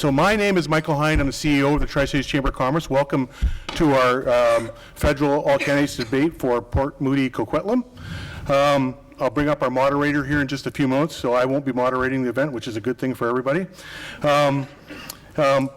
So my name is Michael Hind. I'm the CEO of the Tri-Cities Chamber of Commerce. Welcome to our federal all-candidates debate for Port Moody Coquitlam. I'll bring up our moderator here in just a few moments, so I won't be moderating the event, which is a good thing for everybody.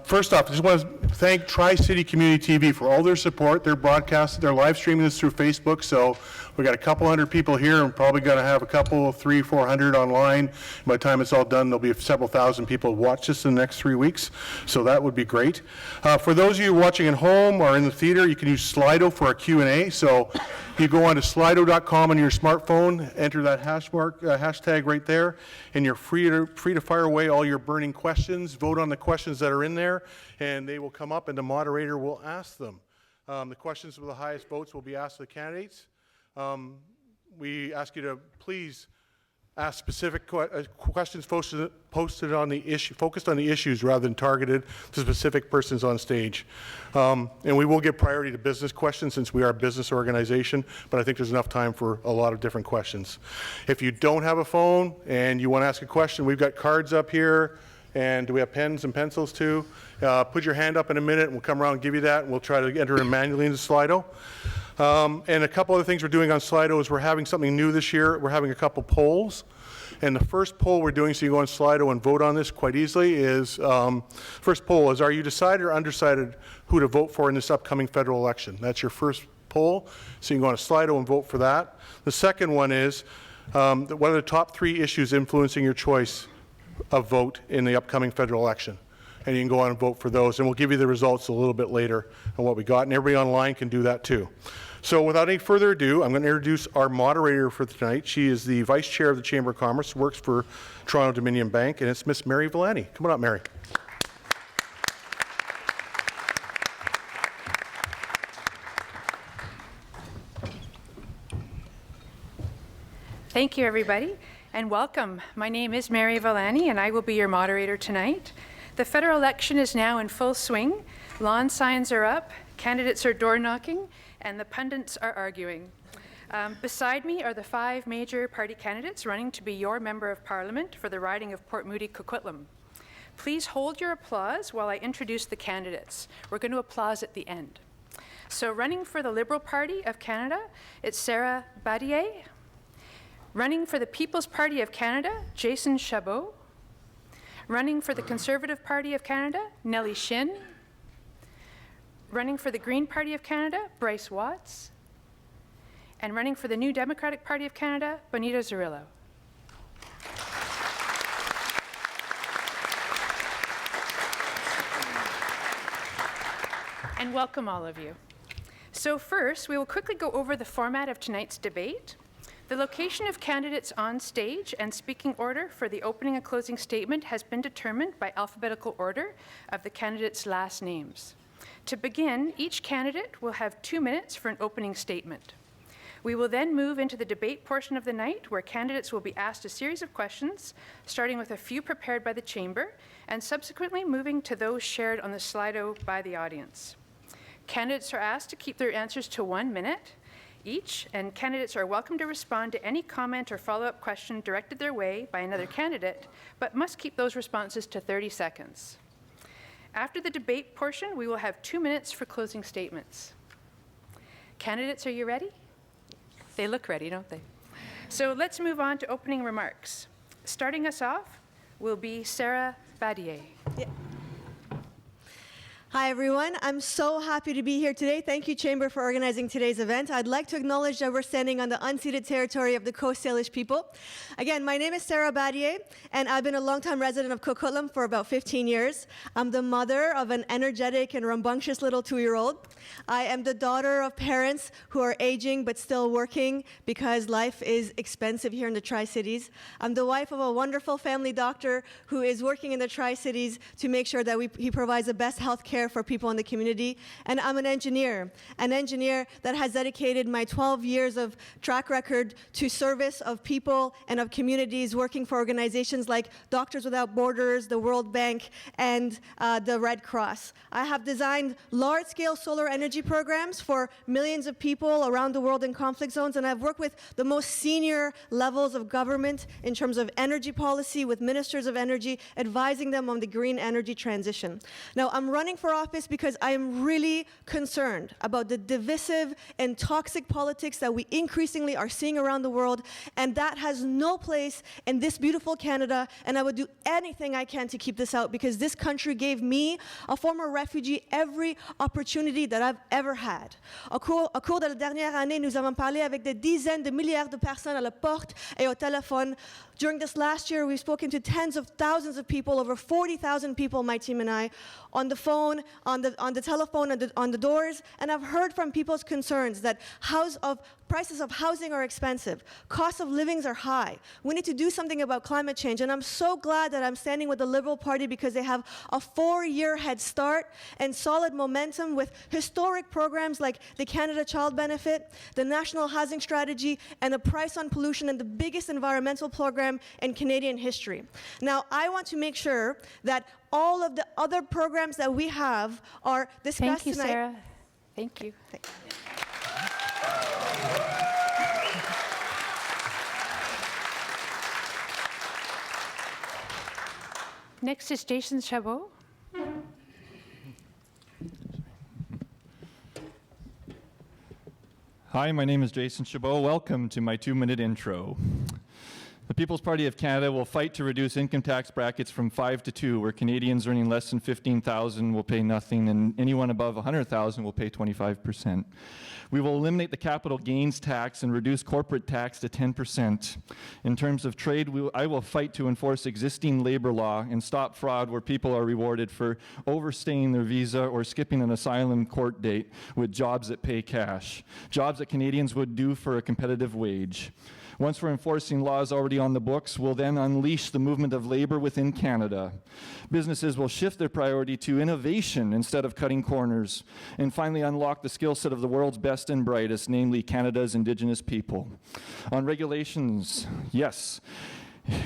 First off, I just want to thank Tri-City Community TV for all their support. They're broadcasting, they're live streaming this through Facebook, so we got a couple hundred people here and probably going to have a couple, 300-400 online. By the time it's all done, there'll be several thousand people watch this in the next 3 weeks, so that would be great. For those of you watching at home or in the theater, you can use Slido for a Q&A. So you go on to slido.com on your smartphone, enter that hashtag right there, and you're free to fire away all your burning questions, vote on the questions that are in there, and they will come up and the moderator will ask them. The questions with the highest votes will be asked to the candidates. We ask you to please ask specific questions posted on the issue, focused on the issues rather than targeted to specific persons on stage. And we will give priority to business questions since we are a business organization, but I think there's enough time for a lot of different questions. If you don't have a phone and you want to ask a question, we've got cards up here. And do we have pens and pencils too? Put your hand up in a minute and we'll come around and give you that, and we'll try to enter it manually into Slido. And a couple other things we're doing on Slido is we're having something new this year. We're having a couple polls. And the first poll we're doing, so you go on Slido and vote on this quite easily, is first poll is, are you decided or undecided who to vote for in this upcoming federal election? That's your first poll. So you can go on Slido and vote for that. The second one is, what are the top 3 issues influencing your choice of vote in the upcoming federal election? And you can go on and vote for those, and we'll give you the results a little bit later on what we got, and everybody online can do that too. So without any further ado, I'm going to introduce our moderator for tonight. She is the Vice Chair of the Chamber of Commerce, works for Toronto Dominion Bank, and it's Miss Mary Villani. Come on up, Mary. Thank you, everybody, and welcome. My name is Mary Villani, and I will be your moderator tonight. The federal election is now in full swing. Lawn signs are up, candidates are door knocking, and the pundits are arguing. Beside me are the 5 major party candidates running to be your Member of Parliament for the riding of Port Moody Coquitlam. Please hold your applause while I introduce the candidates. We're going to applause at the end. So running for the Liberal Party of Canada, it's Sarah Badier. Running for the People's Party of Canada, Jason Chabot. Running for the Conservative Party of Canada, Nellie Shin. Running for the Green Party of Canada, Bryce Watts. And running for the New Democratic Party of Canada, Bonita Zerillo. And welcome all of you. So first, we will quickly go over the format of tonight's debate. The location of candidates on stage and speaking order for the opening and closing statement has been determined by alphabetical order of the candidates' last names. To begin, each candidate will have 2 minutes for an opening statement. We will then move into the debate portion of the night, where candidates will be asked a series of questions, starting with a few prepared by the Chamber, and subsequently moving to those shared on the Slido by the audience. Candidates are asked to keep their answers to 1 minute each, and candidates are welcome to respond to any comment or follow-up question directed their way by another candidate, but must keep those responses to 30 seconds. After the debate portion, we will have 2 minutes for closing statements. Candidates, are you ready? They look ready, don't they? So let's move on to opening remarks. Starting us off will be Sarah Badier. Yeah. Hi, everyone. I'm so happy to be here today. Thank you, Chamber, for organizing today's event. I'd like to acknowledge that we're standing on the unceded territory of the Coast Salish people. Again, my name is Sarah Badier, and I've been a longtime resident of Coquitlam for about 15 years. I'm the mother of an energetic and rambunctious little 2-year-old. I am the daughter of parents who are aging but still working because life is expensive here in the Tri-Cities. I'm the wife of a wonderful family doctor who is working in the Tri-Cities to make sure that he provides the best health care there for people in the community. And I'm an engineer that has dedicated my 12 years of track record to service of people and of communities, working for organizations like Doctors Without Borders, the World Bank, and the Red Cross. I have designed large-scale solar energy programs for millions of people around the world in conflict zones, and I've worked with the most senior levels of government in terms of energy policy, with ministers of energy, advising them on the green energy transition. Now, I'm running for office because I am really concerned about the divisive and toxic politics that we increasingly are seeing around the world, and that has no place in this beautiful Canada, and I would do anything I can to keep this out, because this country gave me, a former refugee, every opportunity that I've ever had. Au cours de la dernière année, nous avons parlé avec des dizaines de milliards de personnes à la porte et au téléphone. During this last year, we've spoken to tens of thousands of people, over 40,000 people, my team and I, on the phone, on the telephone, on the doors, and I've heard from people's concerns that prices of housing are expensive, costs of livings are high. We need to do something about climate change, and I'm so glad that I'm standing with the Liberal Party because they have a 4-year head start and solid momentum with historic programs like the Canada Child Benefit, the National Housing Strategy, and a price on pollution, and the biggest environmental program in Canadian history. Now, I want to make sure that all of the other programs that we have are discussed tonight. Thank you, Sarah. Thank you. Next is Jason Chabot. Hi, my name is Jason Chabot. Welcome to my 2-minute intro. The People's Party of Canada will fight to reduce income tax brackets from 5 to 2, where Canadians earning less than $15,000 will pay nothing and anyone above $100,000 will pay 25%. We will eliminate the capital gains tax and reduce corporate tax to 10%. In terms of trade, I will fight to enforce existing labor law and stop fraud where people are rewarded for overstaying their visa or skipping an asylum court date with jobs that pay cash, jobs that Canadians would do for a competitive wage. Once we're enforcing laws already on the books, we'll then unleash the movement of labor within Canada. Businesses will shift their priority to innovation instead of cutting corners, and finally unlock the skill set of the world's best and brightest, namely Canada's Indigenous people. On regulations, yes.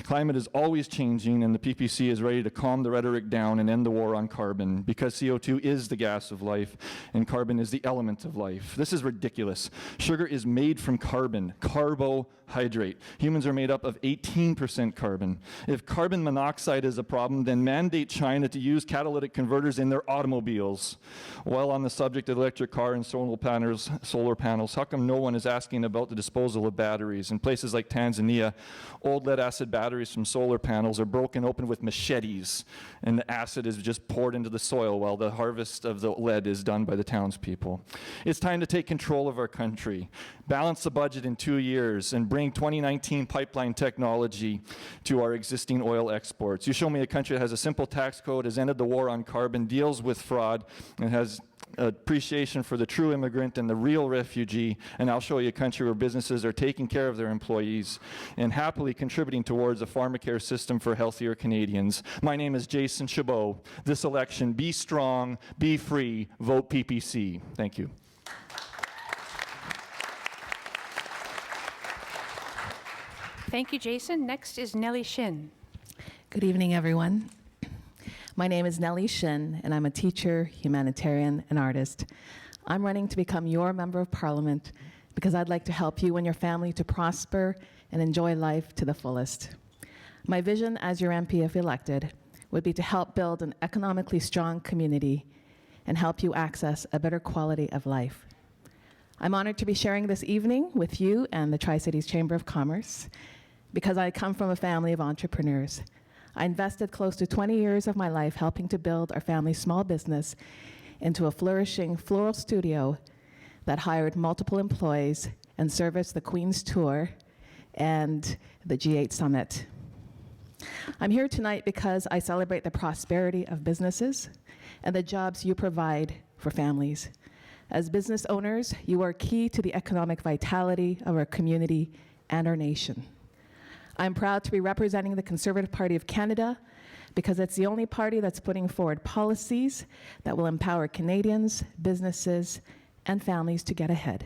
Climate is always changing, and the PPC is ready to calm the rhetoric down and end the war on carbon, because CO2 is the gas of life and carbon is the element of life. This is ridiculous. Sugar is made from carbon, carbohydrate. Humans are made up of 18% carbon. If carbon monoxide is a problem, then mandate China to use catalytic converters in their automobiles. While on the subject of electric car and solar panels, how come no one is asking about the disposal of batteries? In places like Tanzania, old lead-acid batteries from solar panels are broken open with machetes, and the acid is just poured into the soil while the harvest of the lead is done by the townspeople. It's time to take control of our country, balance the budget in 2 years, and bring 2019 pipeline technology to our existing oil exports. You show me a country that has a simple tax code, has ended the war on carbon, deals with fraud, and has appreciation for the true immigrant and the real refugee, and I'll show you a country where businesses are taking care of their employees and happily contributing towards a pharmacare system for healthier Canadians. My name is Jason Chabot. This election, be strong, be free, vote PPC. Thank you. Thank you, Jason. Next is Nellie Shin. Good evening, everyone. My name is Nellie Shin, and I'm a teacher, humanitarian, and artist. I'm running to become your member of parliament because I'd like to help you and your family to prosper and enjoy life to the fullest. My vision as your MP, if elected, would be to help build an economically strong community and help you access a better quality of life. I'm honored to be sharing this evening with you and the Tri-Cities Chamber of Commerce because I come from a family of entrepreneurs. I invested close to 20 years of my life helping to build our family's small business into a flourishing floral studio that hired multiple employees and serviced the Queen's Tour and the G8 Summit. I'm here tonight because I celebrate the prosperity of businesses and the jobs you provide for families. As business owners, you are key to the economic vitality of our community and our nation. I'm proud to be representing the Conservative Party of Canada because it's the only party that's putting forward policies that will empower Canadians, businesses, and families to get ahead.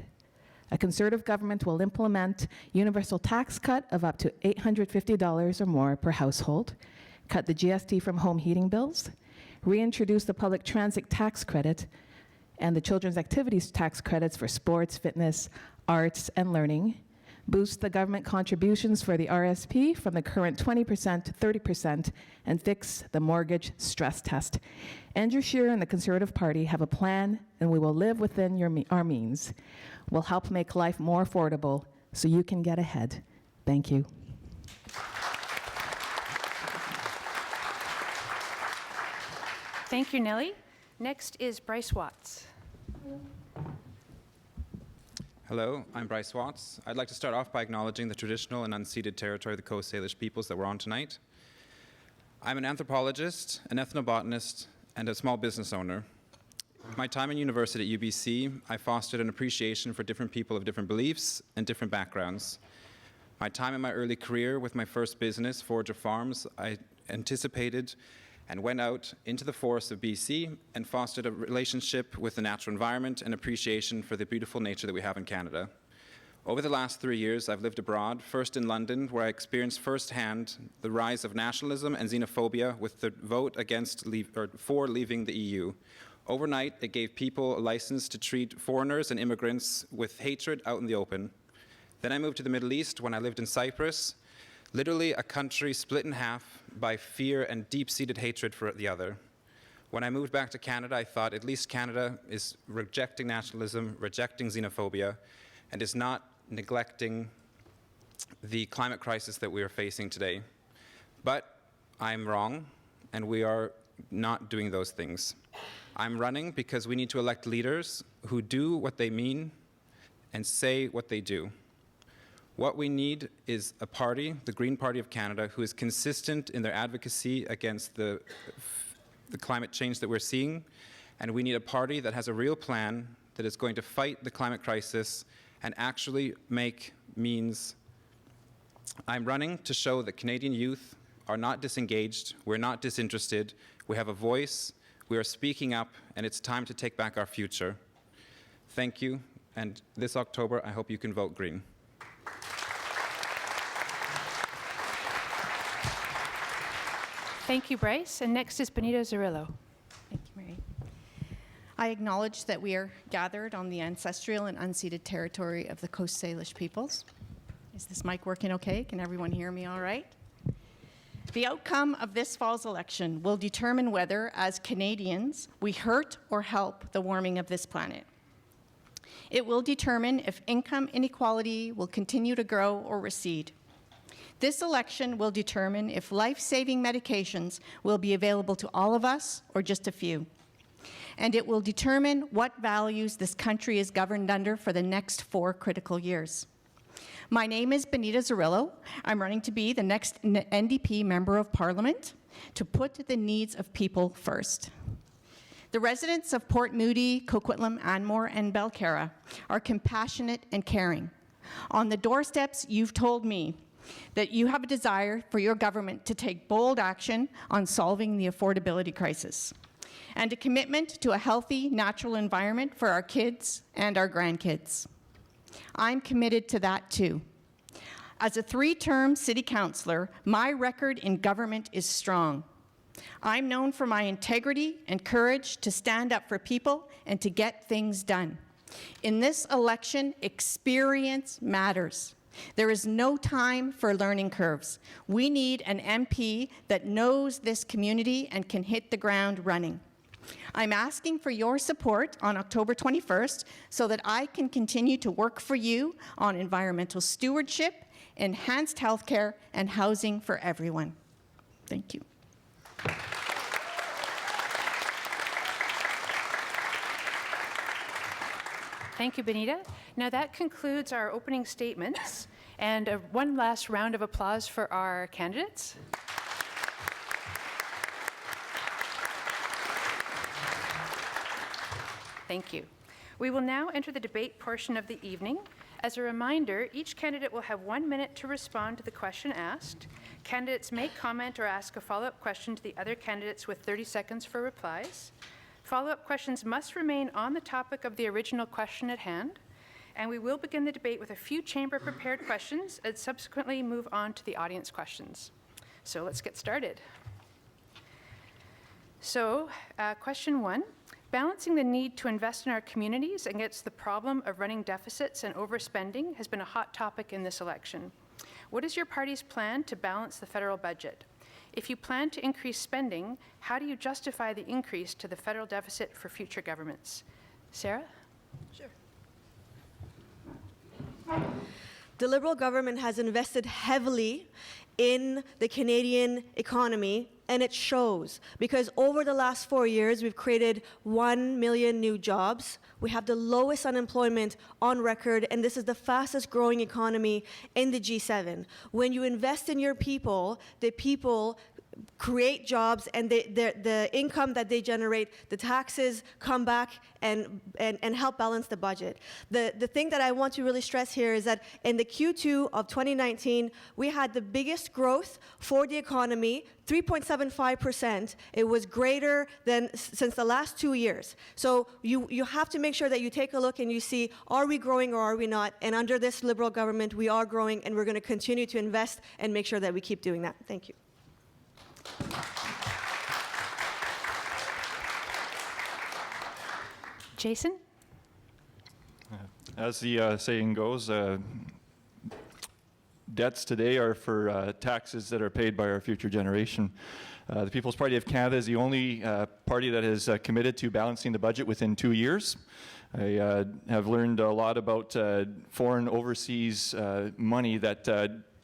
A Conservative government will implement universal tax cut of up to $850 or more per household, cut the GST from home heating bills, reintroduce the public transit tax credit and the children's activities tax credits for sports, fitness, arts, and learning, boost the government contributions for the RSP from the current 20% to 30%, and fix the mortgage stress test. Andrew Scheer and the Conservative Party have a plan, and we will live within our means. We'll help make life more affordable so you can get ahead. Thank you. Thank you, Nellie. Next is Bryce Watts. Hello, I'm Bryce Watts. I'd like to start off by acknowledging the traditional and unceded territory of the Coast Salish peoples that we're on tonight. I'm an anthropologist, an ethnobotanist, and a small business owner. My time in university at UBC, I fostered an appreciation for different people of different beliefs and different backgrounds. My time in my early career with my first business, Forager Farms, I anticipated and went out into the forests of BC and fostered a relationship with the natural environment and appreciation for the beautiful nature that we have in Canada. Over the last 3 years, I've lived abroad, first in London, where I experienced firsthand the rise of nationalism and xenophobia with the vote for leaving the EU. Overnight, it gave people a license to treat foreigners and immigrants with hatred out in the open. Then I moved to the Middle East when I lived in Cyprus, literally a country split in half by fear and deep-seated hatred for the other. When I moved back to Canada, I thought at least Canada is rejecting nationalism, rejecting xenophobia, and is not neglecting the climate crisis that we are facing today. But I'm wrong, and we are not doing those things. I'm running because we need to elect leaders who do what they mean and say what they do. What we need is a party, the Green Party of Canada, who is consistent in their advocacy against the climate change that we're seeing, and we need a party that has a real plan that is going to fight the climate crisis and actually make means. I'm running to show that Canadian youth are not disengaged, we're not disinterested, we have a voice, we are speaking up, and it's time to take back our future. Thank you, and this October, I hope you can vote Green. Thank you, Bryce. And next is Benita Zarrillo. Thank you, Mary. I acknowledge that we are gathered on the ancestral and unceded territory of the Coast Salish peoples. Is this mic working okay? Can everyone hear me all right? The outcome of this fall's election will determine whether, as Canadians, we hurt or help the warming of this planet. It will determine if income inequality will continue to grow or recede. This election will determine if life-saving medications will be available to all of us or just a few. And it will determine what values this country is governed under for the next 4 critical years. My name is Benita Zarrillo. I'm running to be the next NDP Member of Parliament to put the needs of people first. The residents of Port Moody, Coquitlam, Anmore, and Belcarra are compassionate and caring. On the doorsteps, you've told me that you have a desire for your government to take bold action on solving the affordability crisis, and a commitment to a healthy, natural environment for our kids and our grandkids. I'm committed to that too. As a 3-term city councillor, my record in government is strong. I'm known for my integrity and courage to stand up for people and to get things done. In this election, experience matters. There is no time for learning curves. We need an MP that knows this community and can hit the ground running. I'm asking for your support on October 21st so that I can continue to work for you on environmental stewardship, enhanced healthcare, and housing for everyone. Thank you. Thank you, Benita. Now that concludes our opening statements, and one last round of applause for our candidates. Thank you. We will now enter the debate portion of the evening. As a reminder, each candidate will have 1 minute to respond to the question asked. Candidates may comment or ask a follow-up question to the other candidates with 30 seconds for replies. Follow-up questions must remain on the topic of the original question at hand, and we will begin the debate with a few chamber-prepared questions and subsequently move on to the audience questions. So let's get started. So, question 1. Balancing the need to invest in our communities against the problem of running deficits and overspending has been a hot topic in this election. What is your party's plan to balance the federal budget? If you plan to increase spending, how do you justify the increase to the federal deficit for future governments? Sarah? Sure. The Liberal government has invested heavily in the Canadian economy, and it shows, because over the last 4 years, we've created 1 million new jobs. We have the lowest unemployment on record, and this is the fastest growing economy in the G7. When you invest in your people, the people create jobs, and the income that they generate, the taxes come back and help balance the budget. The thing that I want to really stress here is that in the Q2 of 2019, we had the biggest growth for the economy, 3.75%. It was greater than since the last 2 years. So you have to make sure that you take a look and you see, are we growing or are we not? And under this Liberal government, we are growing, and we're going to continue to invest and make sure that we keep doing that. Thank you. Jason? As the saying goes, debts today are for taxes that are paid by our future generation. The People's Party of Canada is the only party that has committed to balancing the budget within 2 years. I have learned a lot about foreign overseas money that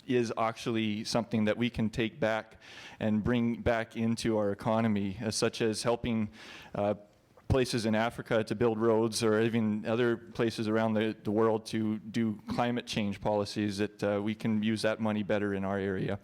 is actually something that we can take back and bring back into our economy, such as helping places in Africa to build roads, or even other places around the world to do climate change policies, that we can use that money better in our area.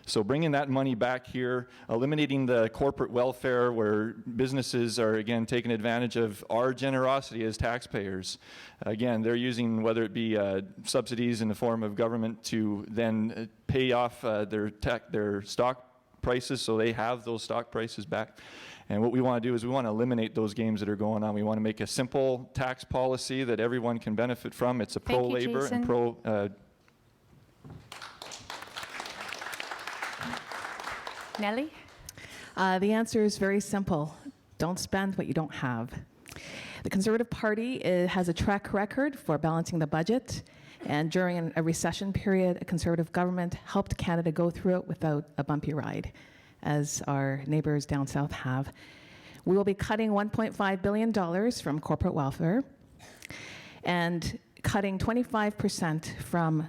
So bringing that money back here, eliminating the corporate welfare where businesses are, again, taking advantage of our generosity as taxpayers. Again, they're using, whether it be subsidies in the form of government to then pay off their stock prices, so they have those stock prices back. And what we want to do is we want to eliminate those games that are going on. We want to make a simple tax policy that everyone can benefit from. It's a pro-labor and pro... Nellie? The answer is very simple. Don't spend what you don't have. The Conservative Party has a track record for balancing the budget, and during a recession period, a Conservative government helped Canada go through it without a bumpy ride, as our neighbors down south have. We will be cutting $1.5 billion from corporate welfare and cutting 25% from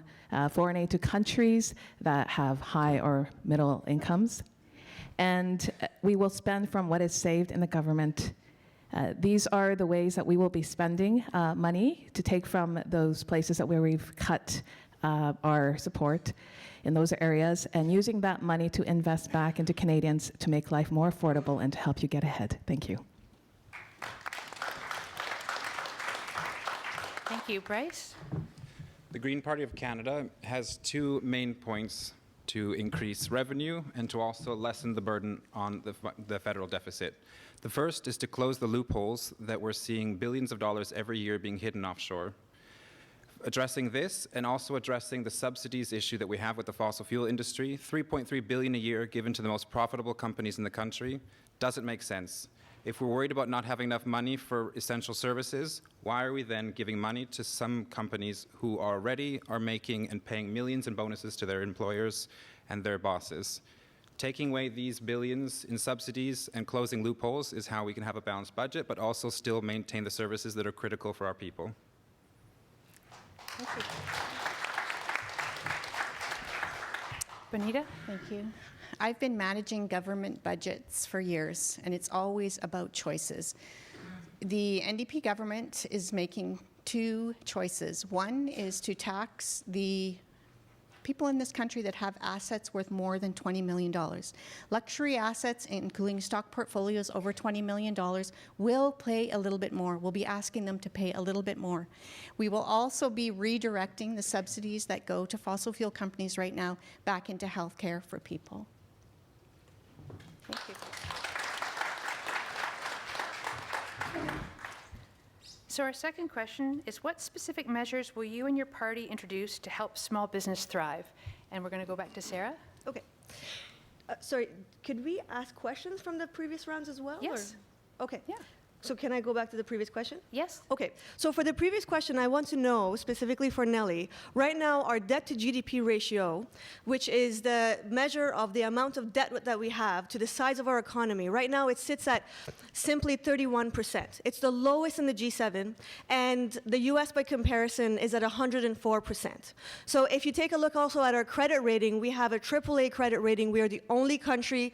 foreign aid to countries that have high or middle incomes. And we will spend from what is saved in the government. These are the ways that we will be spending money to take from those places where we've cut our support in those areas, and using that money to invest back into Canadians to make life more affordable and to help you get ahead. Thank you. Thank you. Bryce? The Green Party of Canada has two main points: to increase revenue and to also lessen the burden on the federal deficit. The first is to close the loopholes that we're seeing billions of dollars every year being hidden offshore. Addressing this, and also addressing the subsidies issue that we have with the fossil fuel industry, $3.3 billion a year given to the most profitable companies in the country, doesn't make sense. If we're worried about not having enough money for essential services, why are we then giving money to some companies who already are making and paying millions in bonuses to their employers and their bosses? Taking away these billions in subsidies and closing loopholes is how we can have a balanced budget, but also still maintain the services that are critical for our people. Thank you. Bonita? Thank you. I've been managing government budgets for years, and it's always about choices. The NDP government is making two choices. One is to tax the people in this country that have assets worth more than $20 million. Luxury assets, including stock portfolios over $20 million, will pay a little bit more. We'll be asking them to pay a little bit more. We will also be redirecting the subsidies that go to fossil fuel companies right now back into healthcare for people. Thank you. So our second question is, what specific measures will you and your party introduce to help small business thrive? And we're going to go back to Sarah. Okay. Sorry, could we ask questions from the previous rounds as well? Yes. Or? Okay. Yeah. So can I go back to the previous question? Yes. Okay, so for the previous question, I want to know, specifically for Nellie, right now our debt to GDP ratio, which is the measure of the amount of debt that we have to the size of our economy, right now it sits at simply 31%. It's the lowest in the G7, and the US by comparison is at 104%. So if you take a look also at our credit rating, we have a AAA credit rating. We are the only country,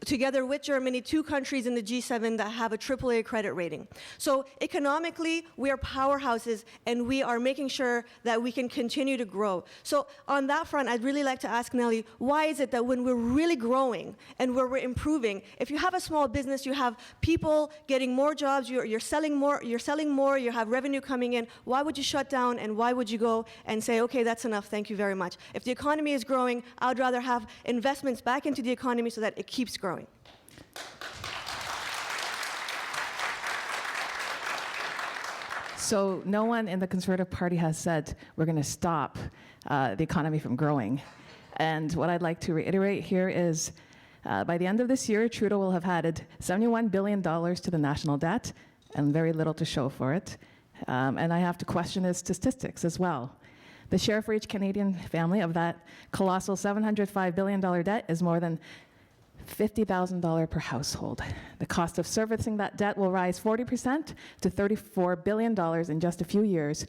together with Germany, 2 countries in the G7 that have a AAA credit rating. So economically, we are powerhouses, and we are making sure that we can continue to grow. So on that front, I'd really like to ask Nellie, why is it that when we're really growing and where we're improving, if you have a small business, you have people getting more jobs, you're selling more, you have revenue coming in, why would you shut down, and why would you go and say, okay, that's enough, thank you very much? If the economy is growing, I would rather have investments back into the economy so that it keeps growing. So no one in the Conservative Party has said we're going to stop the economy from growing. And what I'd like to reiterate here is by the end of this year, Trudeau will have added $71 billion to the national debt and very little to show for it. And I have to question his statistics as well. The share for each Canadian family of that colossal $705 billion debt is more than $50,000 per household. The cost of servicing that debt will rise 40% to $34 billion in just a few years,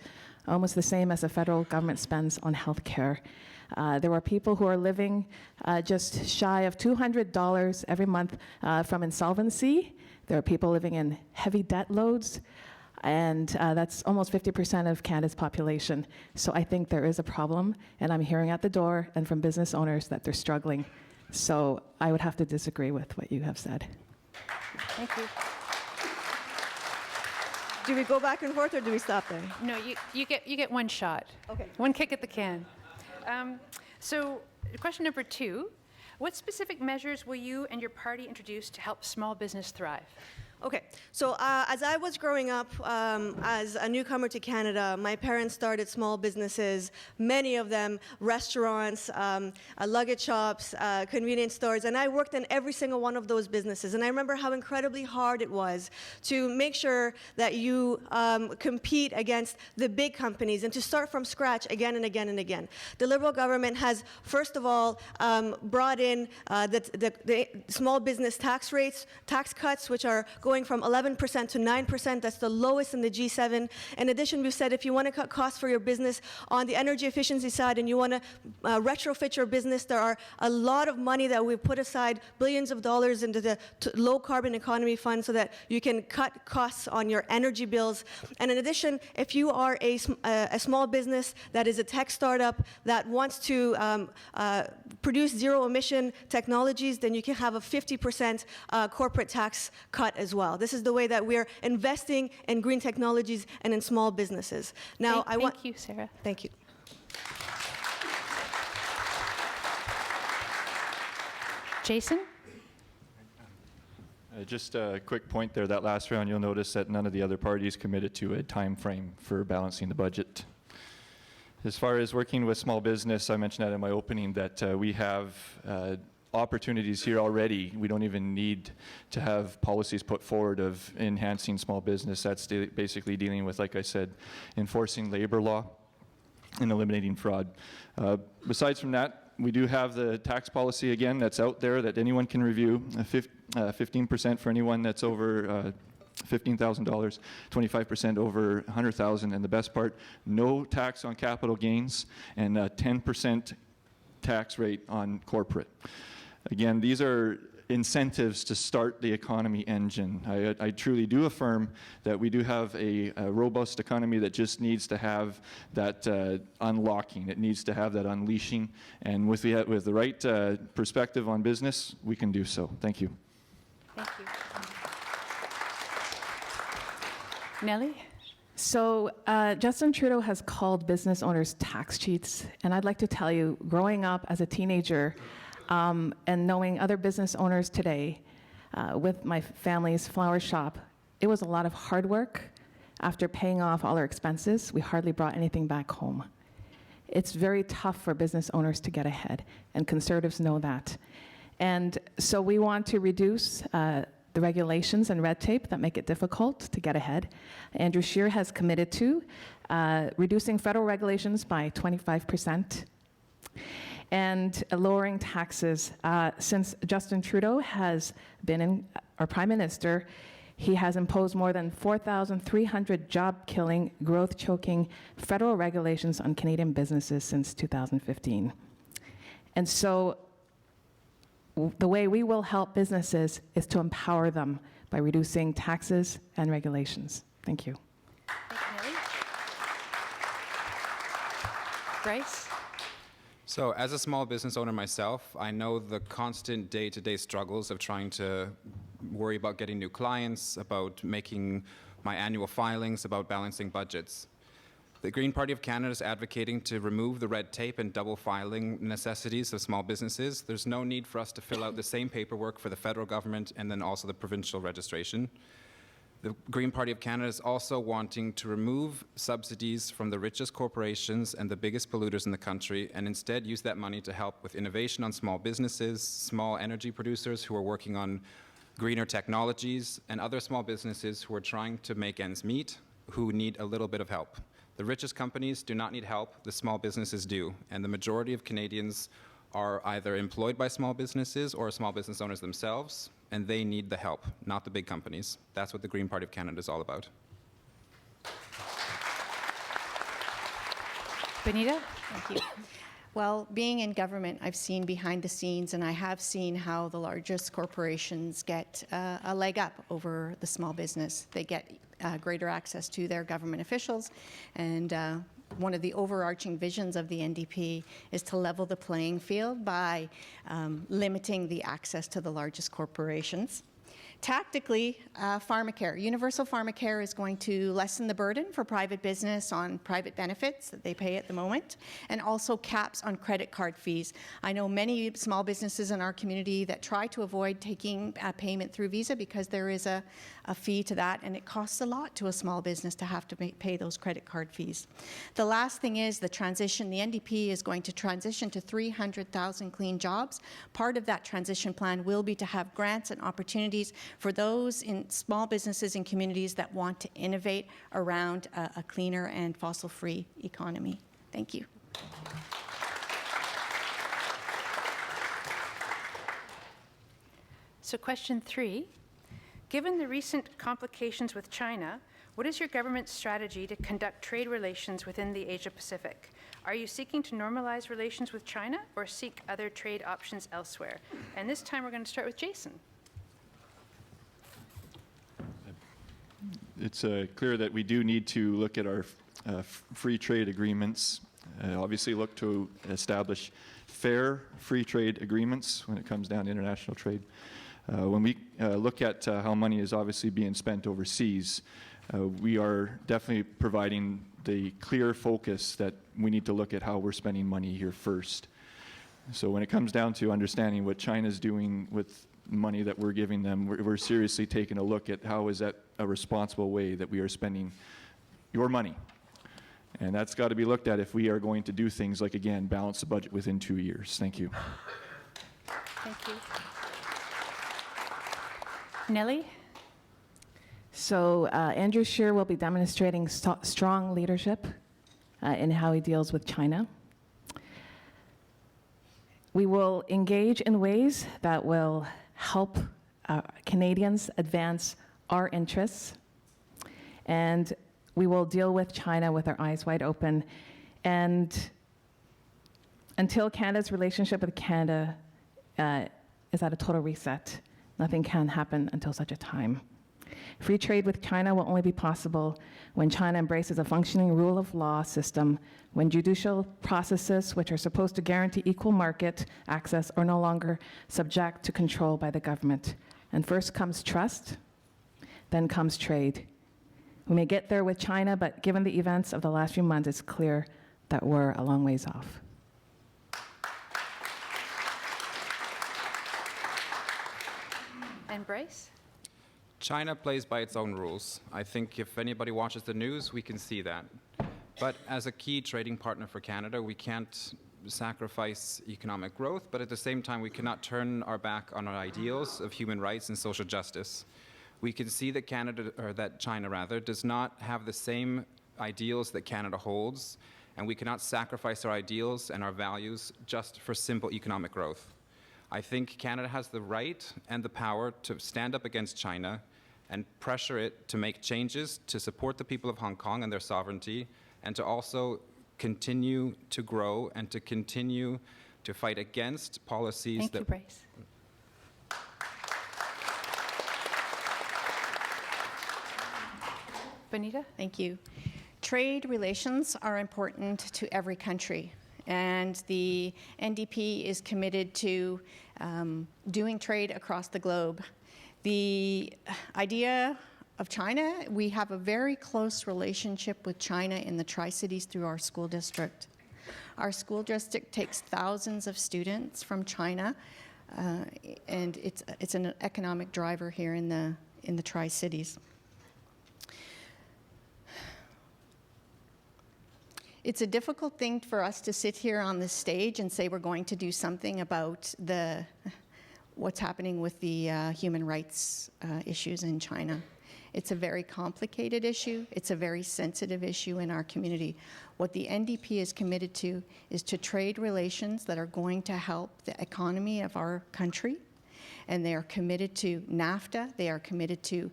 almost the same as the federal government spends on health care. There are people who are living just shy of $200 every month from insolvency. There are people living in heavy debt loads, and that's almost 50% of Canada's population. So I think there is a problem, and I'm hearing at the door and from business owners that they're struggling. So I would have to disagree with what you have said. Thank you. Do we go back and forth, or do we stop there? No, you get one shot. Okay. One kick at the can. So question number 2, what specific measures will you and your party introduce to help small business thrive? Okay, so as I was growing up as a newcomer to Canada, my parents started small businesses, many of them restaurants, luggage shops, convenience stores, and I worked in every single one of those businesses. And I remember how incredibly hard it was to make sure that you compete against the big companies and to start from scratch again and again and again. The Liberal government has, first of all, brought in the small business tax rates, tax cuts, which are going from 11% to 9%. That's the lowest in the G7. In addition, we've said if you want to cut costs for your business on the energy efficiency side and you want to retrofit your business, there are a lot of money that we've put aside, billions of dollars into the low carbon economy fund so that you can cut costs on your energy bills. And in addition, if you are a small business that is a tech startup that wants to produce zero emission technologies, then you can have a 50% corporate tax cut as well. This is the way that we're investing in green technologies and in small businesses. Now, Thank you, Sarah. Thank you. Jason? Just a quick point there. That last round, you'll notice that none of the other parties committed to a time frame for balancing the budget. As far as working with small business, I mentioned that in my opening that we have opportunities here already. We don't even need to have policies put forward of enhancing small business. That's basically dealing with, like I said, enforcing labor law and eliminating fraud. Besides from that, we do have the tax policy again that's out there that anyone can review, 15% for anyone that's over $15,000, 25% over $100,000, and the best part, no tax on capital gains and 10% tax rate on corporate. Again, these are incentives to start the economy engine. I truly do affirm that we do have a robust economy that just needs to have that unlocking. It needs to have that unleashing. And with the right perspective on business, we can do so. Thank you. Thank you. Nellie? So Justin Trudeau has called business owners tax cheats, and I'd like to tell you, growing up as a teenager and knowing other business owners today, with my family's flower shop, it was a lot of hard work. After paying off all our expenses, we hardly brought anything back home. It's very tough for business owners to get ahead, and Conservatives know that. And so we want to reduce the regulations and red tape that make it difficult to get ahead. Andrew Scheer has committed to reducing federal regulations by 25% and lowering taxes. Since Justin Trudeau has been our Prime Minister, he has imposed more than 4,300 job-killing, growth-choking federal regulations on Canadian businesses since 2015. And so the way we will help businesses is to empower them by reducing taxes and regulations. Thank you. Thank you, Nellie. Bryce? So as a small business owner myself, I know the constant day-to-day struggles of trying to worry about getting new clients, about making my annual filings, about balancing budgets. The Green Party of Canada is advocating to remove the red tape and double filing necessities of small businesses. There's no need for us to fill out the same paperwork for the federal government and then also the provincial registration. The Green Party of Canada is also wanting to remove subsidies from the richest corporations and the biggest polluters in the country and instead use that money to help with innovation on small businesses, small energy producers who are working on greener technologies, and other small businesses who are trying to make ends meet, who need a little bit of help. The richest companies do not need help, the small businesses do, and the majority of Canadians are either employed by small businesses or small business owners themselves, and they need the help, not the big companies. That's what the Green Party of Canada is all about. Benita? Thank you. Well, being in government, I've seen behind the scenes, and I have seen how the largest corporations get a leg up over the small business. They get greater access to their government officials, and one of the overarching visions of the NDP is to level the playing field by limiting the access to the largest corporations. Tactically, pharmacare, universal pharmacare is going to lessen the burden for private business on private benefits that they pay at the moment, and also caps on credit card fees. I know many small businesses in our community that try to avoid taking payment through Visa because there is a fee to that, and it costs a lot to a small business to have to pay those credit card fees. The last thing is the transition. The NDP is going to transition to 300,000 clean jobs. Part of that transition plan will be to have grants and opportunities for those in small businesses and communities that want to innovate around a cleaner and fossil-free economy. Thank you. So question 3, given the recent complications with China, what is your government's strategy to conduct trade relations within the Asia-Pacific? Are you seeking to normalize relations with China or seek other trade options elsewhere? And this time we're going to start with Jason. It's clear that we do need to look at our free trade agreements, obviously look to establish fair free trade agreements when it comes down to international trade. When we look at how money is obviously being spent overseas, we are definitely providing the clear focus that we need to look at how we're spending money here first. So when it comes down to understanding what China's doing with money that we're giving them, we're seriously taking a look at how is that a responsible way that we are spending your money. And that's got to be looked at if we are going to do things like, again, balance the budget within 2 years. Thank you. Thank you. Nellie? So Andrew Scheer will be demonstrating strong leadership in how he deals with China. We will engage in ways that will help Canadians advance our interests, and we will deal with China with our eyes wide open. And until Canada's relationship with China is at a total reset. Nothing can happen until such a time. Free trade with China will only be possible when China embraces a functioning rule of law system, when judicial processes, which are supposed to guarantee equal market access, are no longer subject to control by the government. And first comes trust, then comes trade. We may get there with China, but given the events of the last few months, it's clear that we're a long ways off. And Bryce? China plays by its own rules. I think if anybody watches the news, we can see that. But as a key trading partner for Canada, we can't sacrifice economic growth, but at the same time, we cannot turn our back on our ideals of human rights and social justice. We can see that China does not have the same ideals that Canada holds, and we cannot sacrifice our ideals and our values just for simple economic growth. I think Canada has the right and the power to stand up against China and pressure it to make changes to support the people of Hong Kong and their sovereignty, and to also continue to grow and to continue to fight against policies Thank you, Bryce. Bonita? Thank you. Trade relations are important to every country, and the NDP is committed to doing trade across the globe. The idea of China, we have a very close relationship with China in the Tri-Cities through our school district. Our school district takes thousands of students from China, and it's an economic driver here in the Tri-Cities. It's a difficult thing for us to sit here on this stage and say we're going to do something about what's happening with the human rights issues in China. It's a very complicated issue. It's a very sensitive issue in our community. What the NDP is committed to is to trade relations that are going to help the economy of our country. And they are committed to NAFTA. They are committed to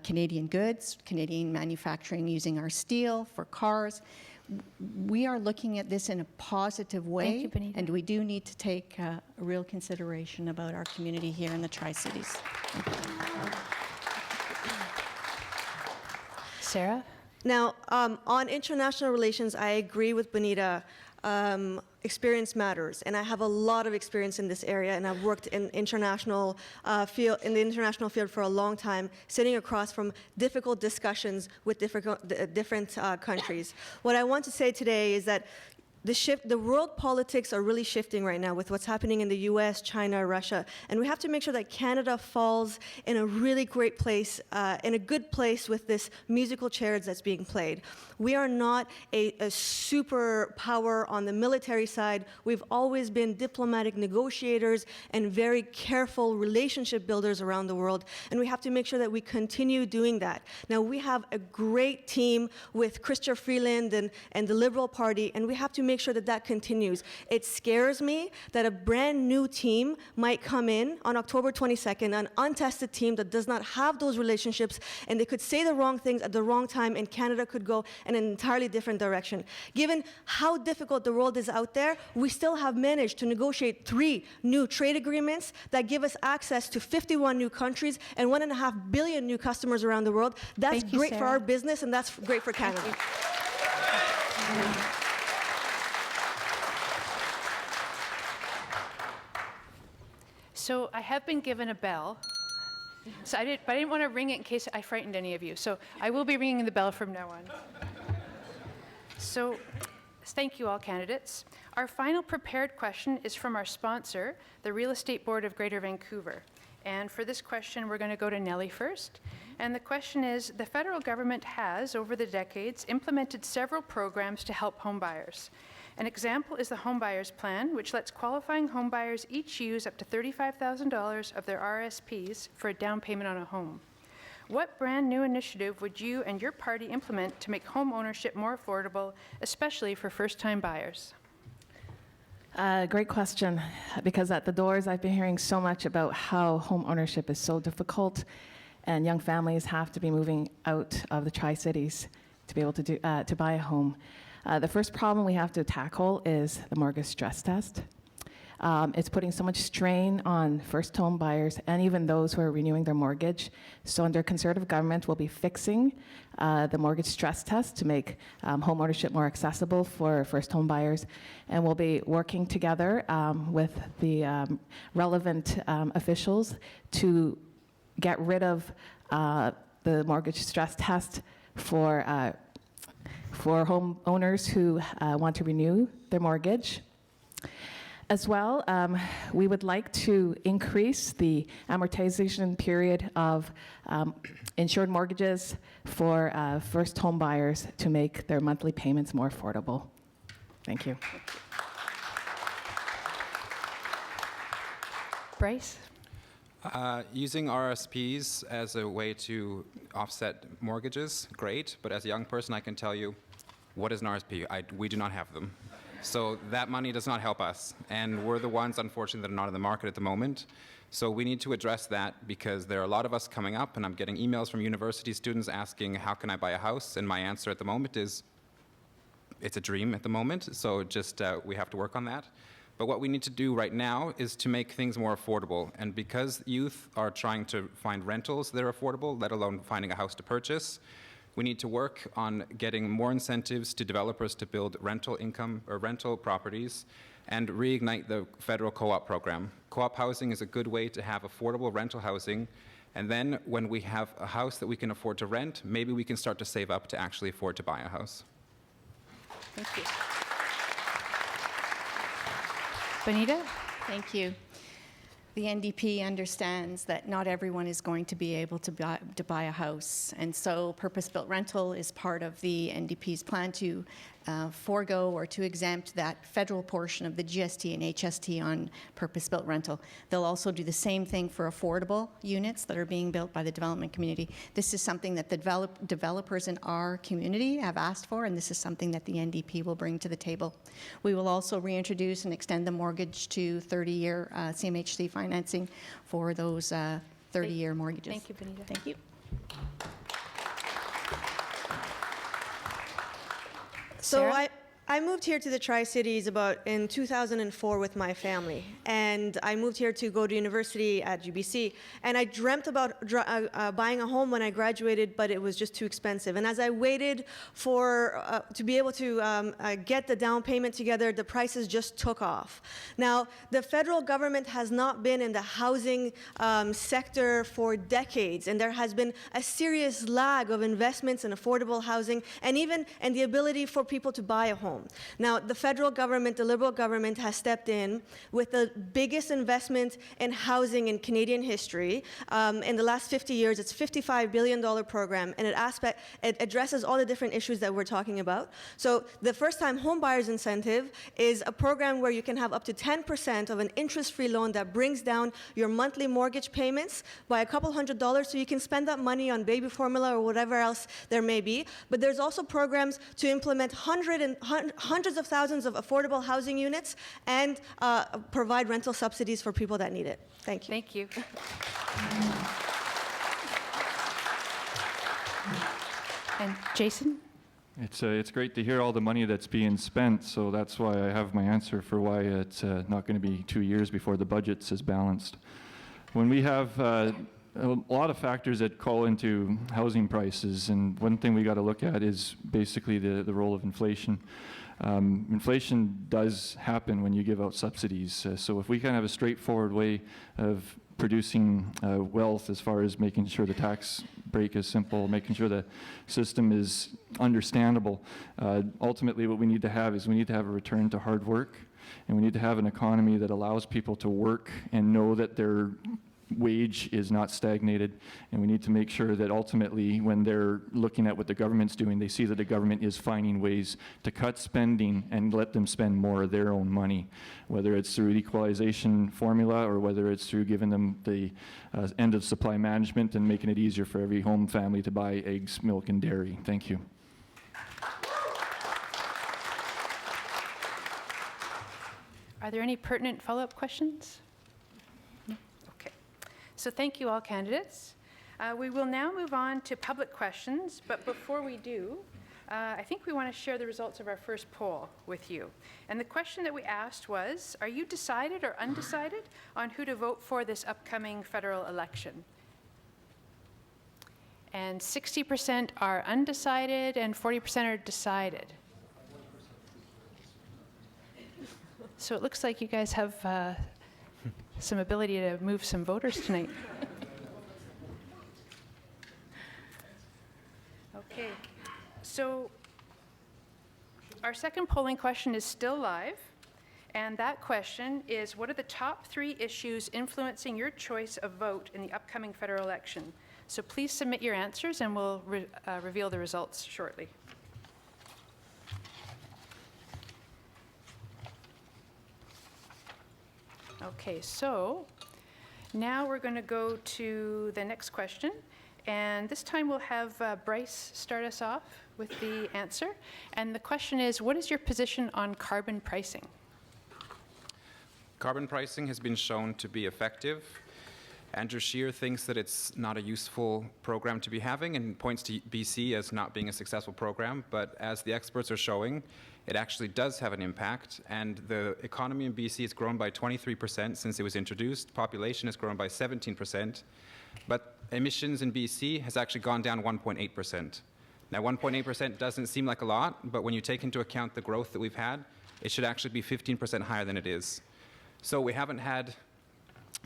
Canadian goods, Canadian manufacturing using our steel for cars. We are looking at this in a positive way. Thank you, Benita. And we do need to take a real consideration about our community here in the Tri-Cities. Sarah? Now, on international relations, I agree with Bonita. Experience matters, and I have a lot of experience in this area, and I've worked in the international field for a long time, sitting across from difficult discussions with different countries. What I want to say today is that the world politics are really shifting right now with what's happening in the US, China, Russia, and we have to make sure that Canada falls in a really great place, in a good place with this musical chairs that's being played. We are not a superpower on the military side. We've always been diplomatic negotiators and very careful relationship builders around the world, and we have to make sure that we continue doing that. Now, we have a great team with Chrystia Freeland and the Liberal Party, and we have to make sure that that continues. It scares me that a brand new team might come in on October 22nd, an untested team that does not have those relationships, and they could say the wrong things at the wrong time, and Canada could go in an entirely different direction. Given how difficult the world is out there, we still have managed to negotiate 3 new trade agreements that give us access to 51 new countries and 1.5 billion new customers around the world. That's Thank you, great for Sarah. our business, and that's great for Canada. So I have been given a bell. So but I didn't want to ring it in case I frightened any of you. So I will be ringing the bell from now on. So thank you all candidates. Our final prepared question is from our sponsor, the Real Estate Board of Greater Vancouver. And for this question, we're going to go to Nellie first. And the question is, the federal government has, over the decades, implemented several programs to help homebuyers. An example is the Homebuyers Plan, which lets qualifying homebuyers each use up to $35,000 of their RSPs for a down payment on a home. What brand new initiative would you and your party implement to make home ownership more affordable, especially for first-time buyers? Great question, because at the doors I've been hearing so much about how home ownership is so difficult, and young families have to be moving out of the Tri-Cities to be able to buy a home. The first problem we have to tackle is the mortgage stress test. It's putting so much strain on first home buyers and even those who are renewing their mortgage. So under Conservative government, we'll be fixing the mortgage stress test to make home ownership more accessible for first home buyers. And we'll be working together with the relevant officials to get rid of the mortgage stress test for homeowners who want to renew their mortgage. As well, we would like to increase the amortization period of insured mortgages for first home buyers to make their monthly payments more affordable. Thank you. Bryce? Using RSPs as a way to offset mortgages, great, but as a young person, I can tell you, what is an RSP? We do not have them. So that money does not help us, and we're the ones, unfortunately, that are not in the market at the moment. So we need to address that because there are a lot of us coming up, and I'm getting emails from university students asking, how can I buy a house? And my answer at the moment is, it's a dream at the moment, so just we have to work on that. But what we need to do right now is to make things more affordable. And because youth are trying to find rentals that are affordable, let alone finding a house to purchase, we need to work on getting more incentives to developers to build rental income or rental properties and reignite the federal co-op program. Co-op housing is a good way to have affordable rental housing. And then when we have a house that we can afford to rent, maybe we can start to save up to actually afford to buy a house. Thank you. Bonita? Thank you. The NDP understands that not everyone is going to be able to buy a house, and so purpose-built rental is part of the NDP's plan to forego or to exempt that federal portion of the GST and HST on purpose-built rental. They'll also do the same thing for affordable units that are being built by the development community. This is something that the developers in our community have asked for, and this is something that the NDP will bring to the table. We will also reintroduce and extend the mortgage to 30-year CMHC financing for those 30-year mortgages. Thank you, Bonita. Thank you. So Sarah? I moved here to the Tri-Cities in 2004 with my family, and I moved here to go to university at UBC, and I dreamt about buying a home when I graduated, but it was just too expensive. And as I waited for to be able to get the down payment together, the prices just took off. Now, the federal government has not been in the housing sector for decades, and there has been a serious lag of investments in affordable housing and the ability for people to buy a home. Now, the federal government, the Liberal government, has stepped in with the biggest investment in housing in Canadian history. In the last 50 years, it's a $55 billion program, and it addresses all the different issues that we're talking about. So the first-time home buyers incentive is a program where you can have up to 10% of an interest-free loan that brings down your monthly mortgage payments by a couple $100, so you can spend that money on baby formula or whatever else there may be. But there's also programs to implement hundreds of thousands of affordable housing units and provide rental subsidies for people that need it. Thank you. Thank you. And Jason? It's great to hear all the money that's being spent, so that's why I have my answer for why it's not going to be 2 years before the budget is balanced. When we have a lot of factors that call into housing prices, and one thing we got to look at is basically the role of inflation. Inflation does happen when you give out subsidies, so if we can have a straightforward way of producing wealth as far as making sure the tax break is simple, making sure the system is understandable, ultimately what we need to have is we need to have a return to hard work, and we need to have an economy that allows people to work and know that their wage is not stagnated, and we need to make sure that ultimately when they're looking at what the government's doing, they see that the government is finding ways to cut spending and let them spend more of their own money, whether it's through the equalization formula or whether it's through giving them the end of supply management and making it easier for every home family to buy eggs, milk, and dairy. Thank you. Are there any pertinent follow-up questions? So thank you all candidates. We will now move on to public questions, but before we do, I think we want to share the results of our first poll with you. And the question that we asked was, are you decided or undecided on who to vote for this upcoming federal election? And 60% are undecided and 40% are decided. So it looks like you guys have some ability to move some voters tonight. Okay. So our second polling question is still live, and that question is, what are the top 3 issues influencing your choice of vote in the upcoming federal election? So please submit your answers, and we'll reveal the results shortly. Okay, so now we're going to go to the next question. And this time we'll have Bryce start us off with the answer. And the question is, what is your position on carbon pricing? Carbon pricing has been shown to be effective. Andrew Scheer thinks that it's not a useful program to be having and points to BC as not being a successful program. But as the experts are showing, it actually does have an impact. And the economy in BC has grown by 23% since it was introduced. Population has grown by 17%. But emissions in BC has actually gone down 1.8%. Now, 1.8% doesn't seem like a lot, but when you take into account the growth that we've had, it should actually be 15% higher than it is. So we haven't had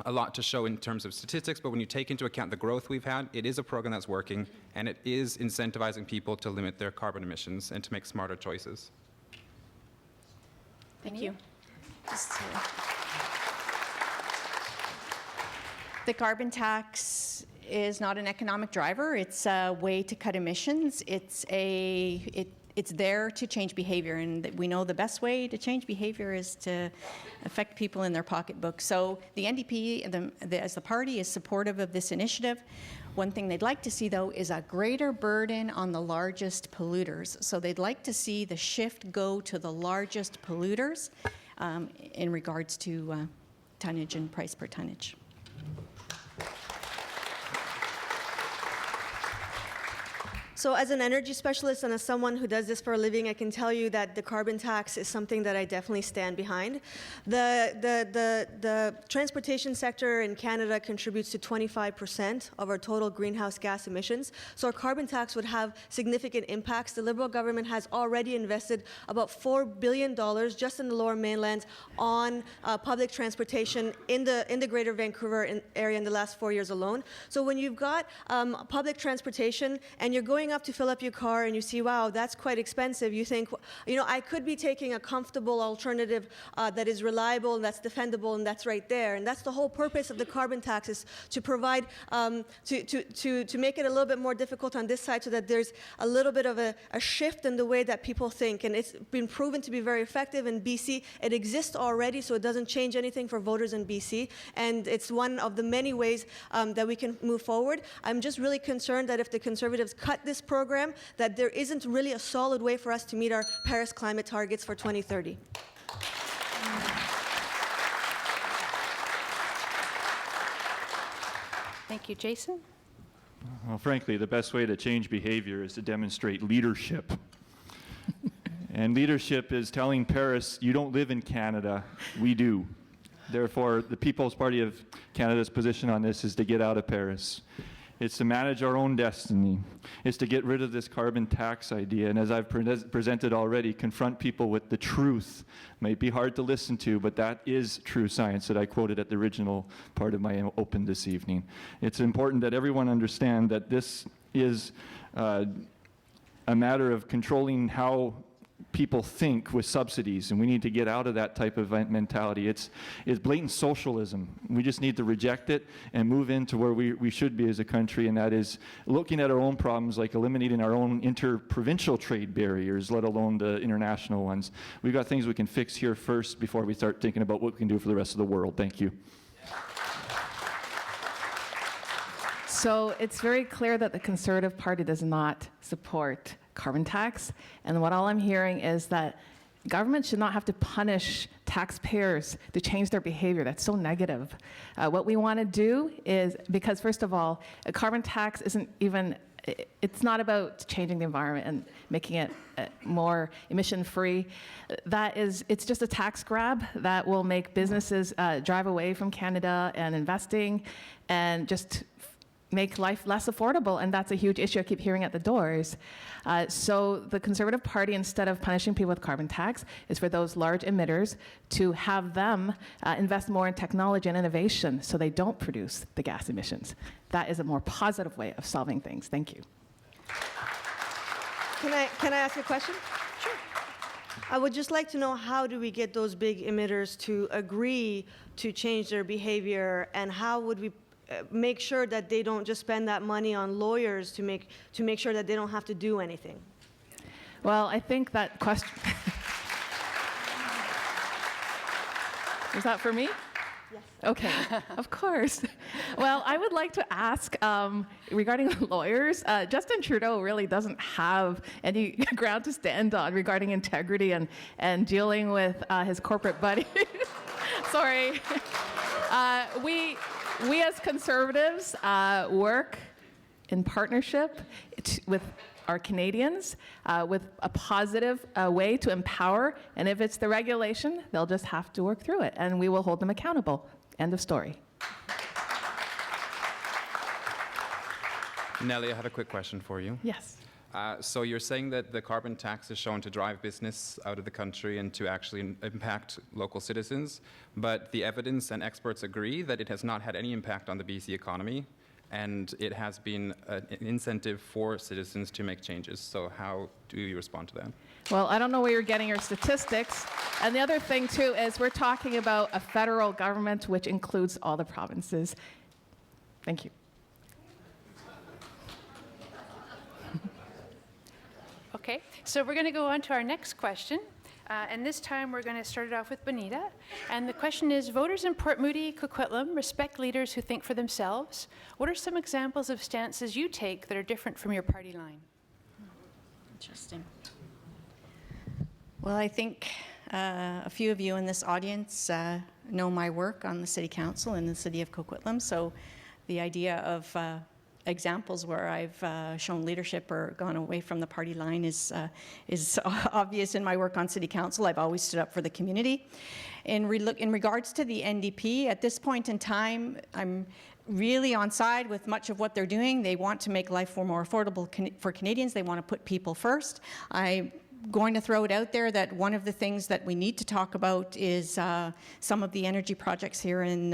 a lot to show in terms of statistics, but when you take into account the growth we've had, it is a program that's working, and it is incentivizing people to limit their carbon emissions and to make smarter choices. Thank you. The carbon tax is not an economic driver. It's a way to cut emissions. It's there to change behavior, and we know the best way to change behavior is to affect people in their pocketbook. So the NDP, as the party, is supportive of this initiative. One thing they'd like to see, though, is a greater burden on the largest polluters. So they'd like to see the shift go to the largest polluters in regards to tonnage and price per tonnage. So as an energy specialist and as someone who does this for a living, I can tell you that the carbon tax is something that I definitely stand behind. The transportation sector in Canada contributes to 25% of our total greenhouse gas emissions. So our carbon tax would have significant impacts. The Liberal government has already invested about $4 billion just in the Lower Mainland on public transportation in the Greater Vancouver area in the last 4 years alone. So when you've got public transportation and you're going up to fill up your car and you see, wow, that's quite expensive, you think, you know, I could be taking a comfortable alternative that is reliable and that's defendable and that's right there. And that's the whole purpose of the carbon tax, is to provide, to make it a little bit more difficult on this side so that there's a little bit of a shift in the way that people think. And it's been proven to be very effective in BC. It exists already, so it doesn't change anything for voters in BC. And it's one of the many ways that we can move forward. I'm just really concerned that if the Conservatives cut this program, that there isn't really a solid way for us to meet our Paris climate targets for 2030. Thank you. Jason? Well, frankly, the best way to change behavior is to demonstrate leadership. And leadership is telling Paris, you don't live in Canada, we do. Therefore, the People's Party of Canada's position on this is to get out of Paris. It's to manage our own destiny. It's to get rid of this carbon tax idea. And as I've presented already, confront people with the truth. Might be hard to listen to, but that is true science that I quoted at the original part of my open this evening. It's important that everyone understand that this is a matter of controlling how people think with subsidies, and we need to get out of that type of mentality. It's blatant socialism. We just need to reject it and move into where we should be as a country, and that is looking at our own problems, like eliminating our own inter-provincial trade barriers, let alone the international ones. We've got things we can fix here first before we start thinking about what we can do for the rest of the world. Thank you. So it's very clear that the Conservative Party does not support carbon tax. And what all I'm hearing is that government should not have to punish taxpayers to change their behavior. That's so negative. What we want to do is, because first of all, a carbon tax isn't even it's not about changing the environment and making it more emission-free. It's just a tax grab that will make businesses drive away from Canada and investing, and just make life less affordable, and that's a huge issue I keep hearing at the doors. So the Conservative Party, instead of punishing people with carbon tax, is for those large emitters to have them invest more in technology and innovation so they don't produce the gas emissions. That is a more positive way of solving things. Thank you. Can I ask a question? Sure. I would just like to know, how do we get those big emitters to agree to change their behavior, and how would we make sure that they don't just spend that money on lawyers to make sure that they don't have to do anything? Well, I think that question... Was that for me? Yes. Okay, of course. Well, I would like to ask, regarding lawyers, Justin Trudeau really doesn't have any ground to stand on regarding integrity and dealing with his corporate buddy. Sorry. We as Conservatives work in partnership with our Canadians with a positive way to empower, and if it's the regulation, they'll just have to work through it, and we will hold them accountable. End of story. Nellie, I have a quick question for you. Yes. So you're saying that the carbon tax is shown to drive business out of the country and to actually impact local citizens, but the evidence and experts agree that it has not had any impact on the BC economy, and it has been an incentive for citizens to make changes. So how do you respond to that? Well, I don't know where you're getting your statistics. And the other thing, too, is we're talking about a federal government which includes all the provinces. Thank you. Okay, so we're going to go on to our next question. And this time we're going to start it off with Bonita. And the question is, voters in Port Moody, Coquitlam respect leaders who think for themselves. What are some examples of stances you take that are different from your party line? Interesting. Well, I think a few of you in this audience know my work on the City Council in the City of Coquitlam. So the idea of examples where I've shown leadership or gone away from the party line is obvious in my work on City Council. I've always stood up for the community. In regards to the NDP, at this point in time, I'm really on side with much of what they're doing. They want to make life more affordable for Canadians. They want to put people first. I'm going to throw it out there that one of the things that we need to talk about is some of the energy projects here in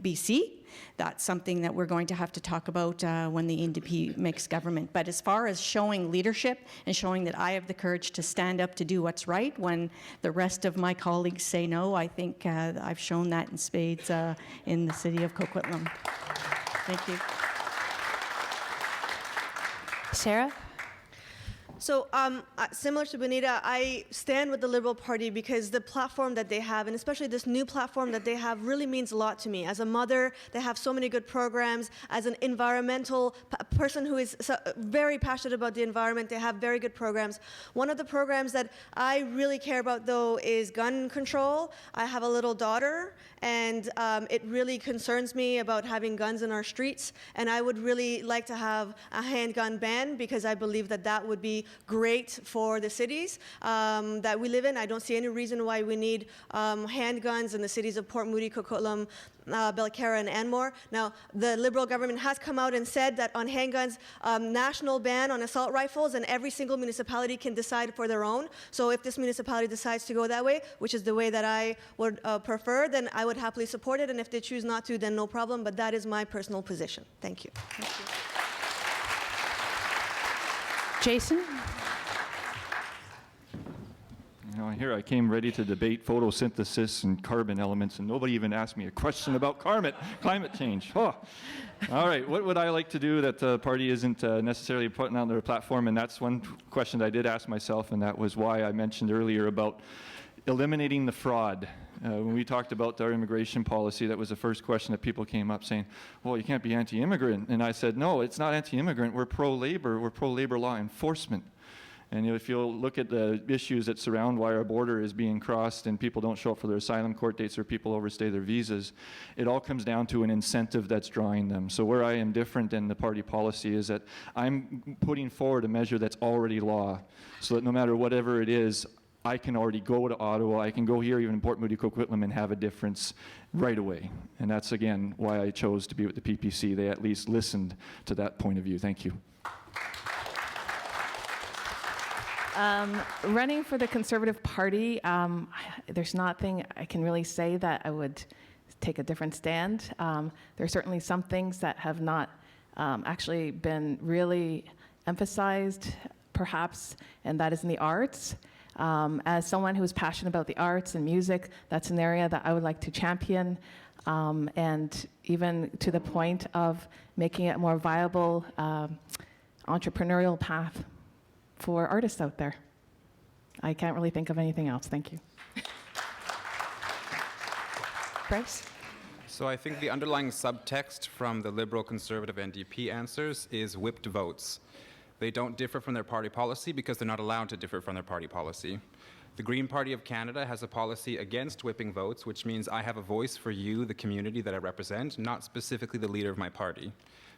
BC. That's something that we're going to have to talk about when the NDP makes government. But as far as showing leadership and showing that I have the courage to stand up to do what's right when the rest of my colleagues say no, I think I've shown that in spades in the City of Coquitlam. Thank you. Sarah? So similar to Bonita, I stand with the Liberal Party because the platform that they have, and especially this new platform that they have, really means a lot to me. As a mother, they have so many good programs. As an environmental person who is very passionate about the environment, they have very good programs. One of the programs that I really care about, though, is gun control. I have a little daughter, and it really concerns me about having guns in our streets, and I would really like to have a handgun ban because I believe that that would be great for the cities that we live in. I don't see any reason why we need handguns in the cities of Port Moody, Coquitlam, Belcarra, and Anmore. Now, the Liberal government has come out and said that on handguns, national ban on assault rifles, and every single municipality can decide for their own. So if this municipality decides to go that way, which is the way that I would prefer, then I would happily support it, and if they choose not to, then no problem, but that is my personal position. Thank you. Thank you. Jason? You know, here I came ready to debate photosynthesis and carbon elements, and nobody even asked me a question about climate change. Oh. All right, what would I like to do that the party isn't necessarily putting on their platform? And that's one question that I did ask myself, and that was why I mentioned earlier about eliminating the fraud. When we talked about our immigration policy, that was the first question that people came up saying, well, you can't be anti-immigrant. And I said, no, it's not anti-immigrant. We're pro-labor. We're pro-labor law enforcement. And if you'll look at the issues that surround why our border is being crossed and people don't show up for their asylum court dates or people overstay their visas, it all comes down to an incentive that's drawing them. So where I am different than the party policy is that I'm putting forward a measure that's already law, so that no matter whatever it is, I can already go to Ottawa, I can go here even in Port Moody, Coquitlam, and have a difference right away. And that's, again, why I chose to be with the PPC. They at least listened to that point of view. Thank you. Running for the Conservative Party, there's nothing I can really say that I would take a different stand. There are certainly some things that have not actually been really emphasized, perhaps, and that is in the arts. As someone who is passionate about the arts and music, that's an area that I would like to champion, and even to the point of making it a more viable entrepreneurial path for artists out there. I can't really think of anything else. Thank you. Bryce? So I think the underlying subtext from the Liberal, Conservative, NDP answers is whipped votes. They don't differ from their party policy because they're not allowed to differ from their party policy. The Green Party of Canada has a policy against whipping votes, which means I have a voice for you, the community that I represent, not specifically the leader of my party.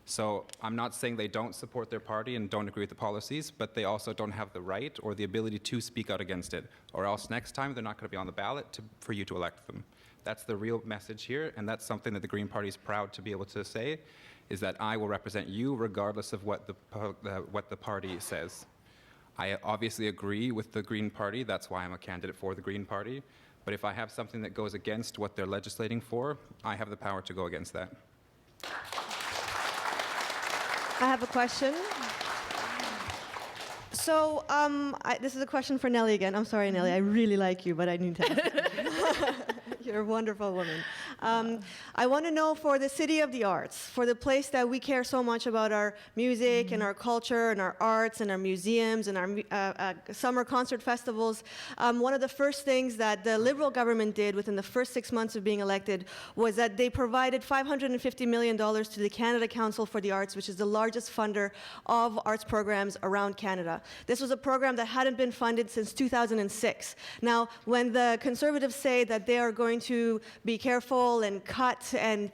So I'm not saying they don't support their party and don't agree with the policies, but they also don't have the right or the ability to speak out against it, or else next time they're not going to be on the ballot for you to elect them. That's the real message here, and that's something that the Green Party is proud to be able to say, is that I will represent you regardless of what the party says. I obviously agree with the Green Party, that's why I'm a candidate for the Green Party, but if I have something that goes against what they're legislating for, I have the power to go against that. I have a question. So this is a question for Nellie again. I'm sorry, Nellie. I really like you, but I need to ask you. You're a wonderful woman. I want to know, for the City of the Arts, for the place that we care so much about our music and our culture and our arts and our museums and our summer concert festivals, one of the first things that the Liberal government did within the first 6 months of being elected was that they provided $550 million to the Canada Council for the Arts, which is the largest funder of arts programs around Canada. This was a program that hadn't been funded since 2006. Now, when the Conservatives say that they are going to be careful and cut and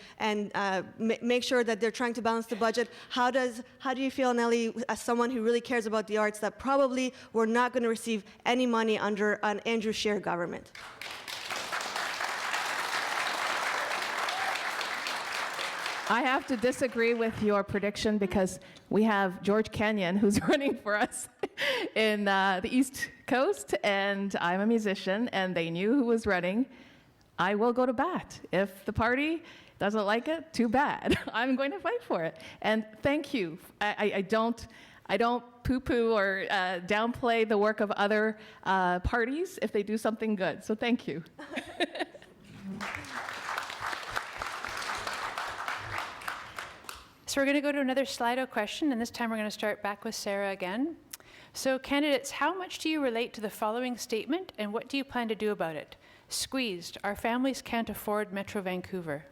make sure that they're trying to balance the budget, how do you feel, Nellie, as someone who really cares about the arts, that probably we're not going to receive any money under an Andrew Scheer government? I have to disagree with your prediction because we have George Kenyon, who's running for us in the East Coast, and I'm a musician, and they knew who was running. I will go to bat. If the party doesn't like it, too bad. I'm going to fight for it. And thank you. I don't poo-poo or downplay the work of other parties if they do something good. So thank you. So we're going to go to another Slido question, and this time we're going to start back with Sarah again. So candidates, how much do you relate to the following statement, and what do you plan to do about it? Squeezed. Our families can't afford Metro Vancouver.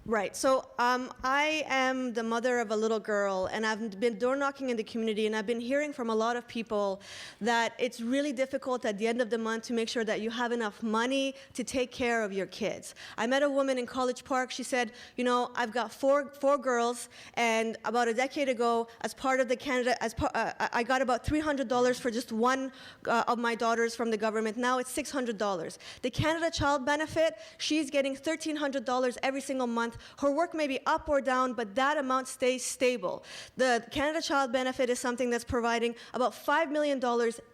Right. So I am the mother of a little girl, and I've been door knocking in the community, and I've been hearing from a lot of people that it's really difficult at the end of the month to make sure that you have enough money to take care of your kids. I met a woman in College Park. She said, you know, I've got four girls, and about a decade ago, as part of the Canada, I got about $300 for just one of my daughters from the government. Now it's $600. The Canada Child Benefit, she's getting $1,300 every single month. Her work may be up or down, but that amount stays stable. The Canada Child Benefit is something that's providing about $5 million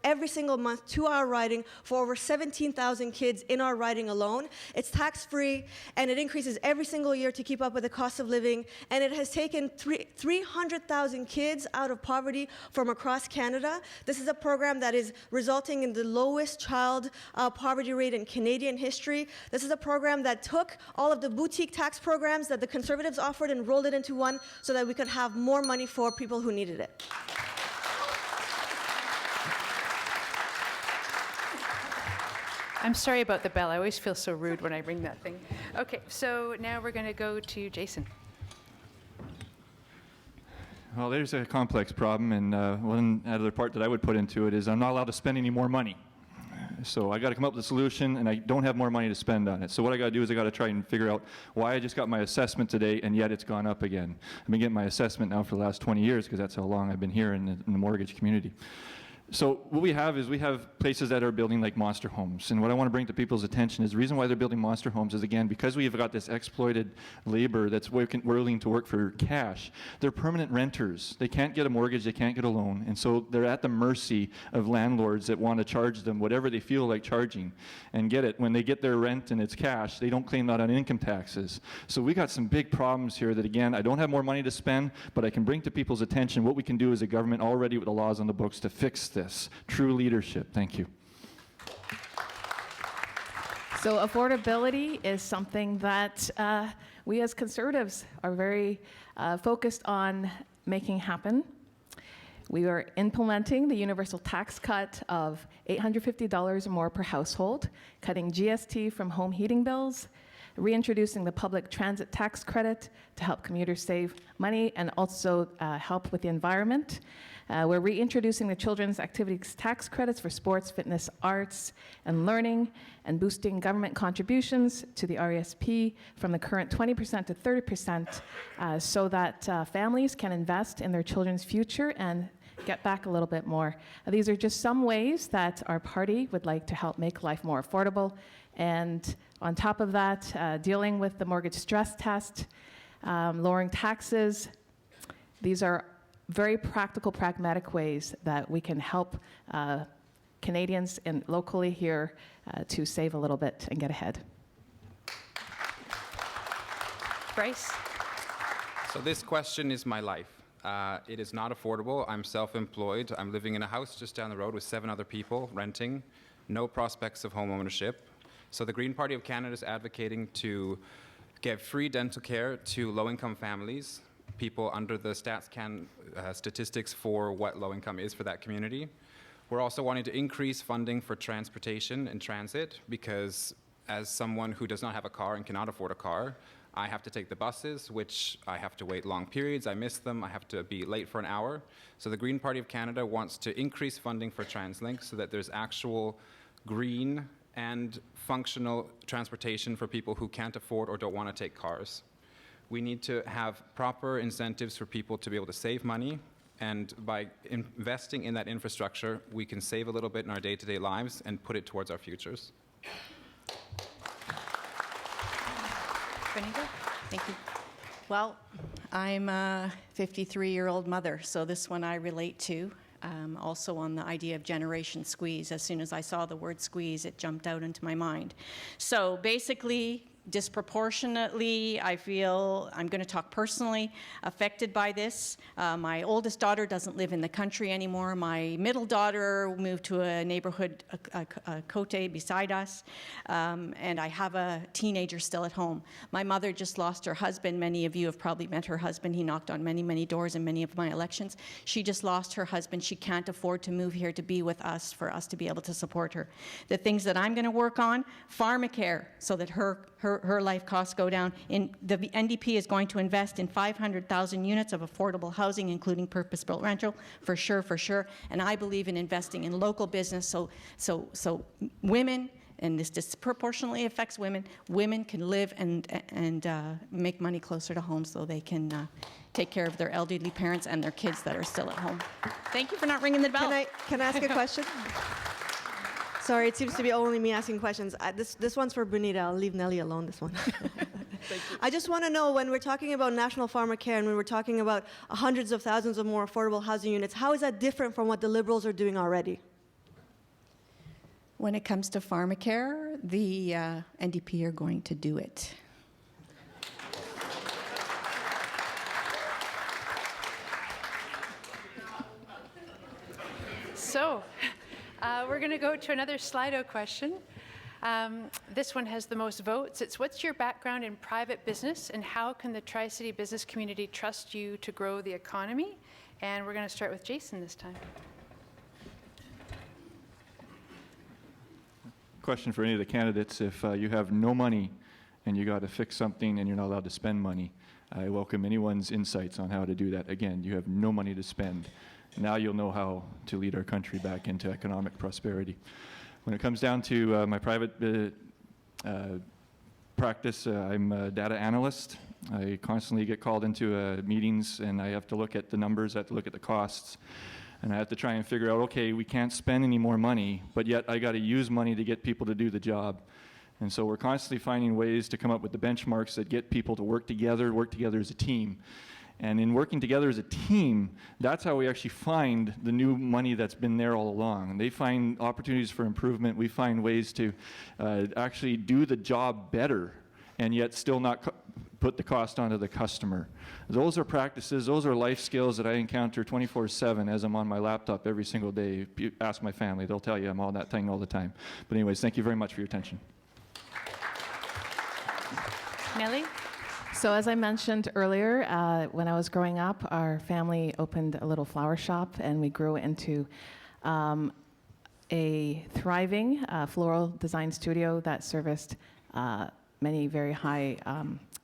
every single month to our riding for over 17,000 kids in our riding alone. It's tax-free, and it increases every single year to keep up with the cost of living, and it has taken 300,000 kids out of poverty from across Canada. This is a program that is resulting in the lowest child poverty rate in Canadian history. This is a program that took all of the boutique tax programs that the Conservatives offered and rolled it into one so that we could have more money for people who needed it. I'm sorry about the bell. I always feel so rude when I ring that thing. Okay, so now we're going to go to Jason. Well, there's a complex problem, and one other part that I would put into it is I'm not allowed to spend any more money. So I got to come up with a solution, and I don't have more money to spend on it. So what I got to do is I got to try and figure out why I just got my assessment today, and yet it's gone up again. I've been getting my assessment now for the last 20 years because that's how long I've been here in the mortgage community. So what we have is we have places that are building like monster homes. And what I want to bring to people's attention is the reason why they're building monster homes is, again, because we've got this exploited labor that's willing to work for cash. They're permanent renters. They can't get a mortgage. They can't get a loan. And so they're at the mercy of landlords that want to charge them whatever they feel like charging. And get it, when they get their rent and it's cash, they don't claim that on income taxes. So we got some big problems here that, again, I don't have more money to spend, but I can bring to people's attention what we can do as a government already with the laws on the books to fix this. True leadership. Thank you. So affordability is something that we as Conservatives are very focused on making happen. We are implementing the universal tax cut of $850 or more per household, cutting GST from home heating bills, reintroducing the public transit tax credit to help commuters save money and also help with the environment. We're reintroducing the children's activities tax credits for sports, fitness, arts, and learning, and boosting government contributions to the RESP from the current 20% to 30% so that families can invest in their children's future and get back a little bit more. These are just some ways that our party would like to help make life more affordable. And on top of that, dealing with the mortgage stress test, lowering taxes. These are very practical, pragmatic ways that we can help Canadians and locally here to save a little bit and get ahead. Bryce? So this question is my life. It is not affordable. I'm self-employed. I'm living in a house just down the road with 7 other people renting. No prospects of home ownership. So the Green Party of Canada is advocating to give free dental care to low-income families, people under the StatsCan statistics for what low income is for that community. We're also wanting to increase funding for transportation and transit because as someone who does not have a car and cannot afford a car, I have to take the buses, which I have to wait long periods. I miss them. I have to be late for an hour. So the Green Party of Canada wants to increase funding for TransLink so that there's actual green and functional transportation for people who can't afford or don't want to take cars. We need to have proper incentives for people to be able to save money, and by investing in that infrastructure, we can save a little bit in our day-to-day lives and put it towards our futures. Benita? Thank you. Well, I'm a 53-year-old mother, so this one I relate to. Also on the idea of generation squeeze. As soon as I saw the word squeeze, it jumped out into my mind. So basically, disproportionately, I feel, I'm going to talk personally, affected by this. My oldest daughter doesn't live in the country anymore. My middle daughter moved to a neighborhood, a cote beside us, and I have a teenager still at home. My mother just lost her husband. Many of you have probably met her husband. He knocked on many, many doors in many of my elections. She just lost her husband. She can't afford to move here to be with us for us to be able to support her. The things that I'm going to work on, pharmacare, so that her life costs go down. The NDP is going to invest in 500,000 units of affordable housing, including purpose-built rental, for sure. And I believe in investing in local business so women, and this disproportionately affects women, women can live and make money closer to home so they can take care of their elderly parents and their kids that are still at home. Thank you for not ringing the bell. Can I ask a question? Sorry, it seems to be only me asking questions. This one's for Bonita. I'll leave Nelly alone, this one. I just want to know, when we're talking about national pharmacare and when we're talking about hundreds of thousands of more affordable housing units, how is that different from what the Liberals are doing already? When it comes to pharmacare, the NDP are going to do it. So, we're going to go to another Slido question. This one has the most votes. It's, what's your background in private business and how can the Tri-City business community trust you to grow the economy? And we're going to start with Jason this time. Question for any of the candidates: if you have no money and you got to fix something and you're not allowed to spend money. I welcome anyone's insights on how to do that. Again, you have no money to spend. Now you'll know how to lead our country back into economic prosperity. When it comes down to my private practice, I'm a data analyst. I constantly get called into meetings, and I have to look at the numbers, I have to look at the costs, and I have to try and figure out, okay, we can't spend any more money, but yet I got to use money to get people to do the job. And so we're constantly finding ways to come up with the benchmarks that get people to work together as a team. And in working together as a team, that's how we actually find the new money that's been there all along. And they find opportunities for improvement. We find ways to actually do the job better and yet still not put the cost onto the customer. Those are practices, those are life skills that I encounter 24/7 as I'm on my laptop every single day. If you ask my family, they'll tell you I'm on that thing all the time. But anyways, thank you very much for your attention. Nellie? So as I mentioned earlier, when I was growing up, our family opened a little flower shop, and we grew into a thriving floral design studio that serviced many very high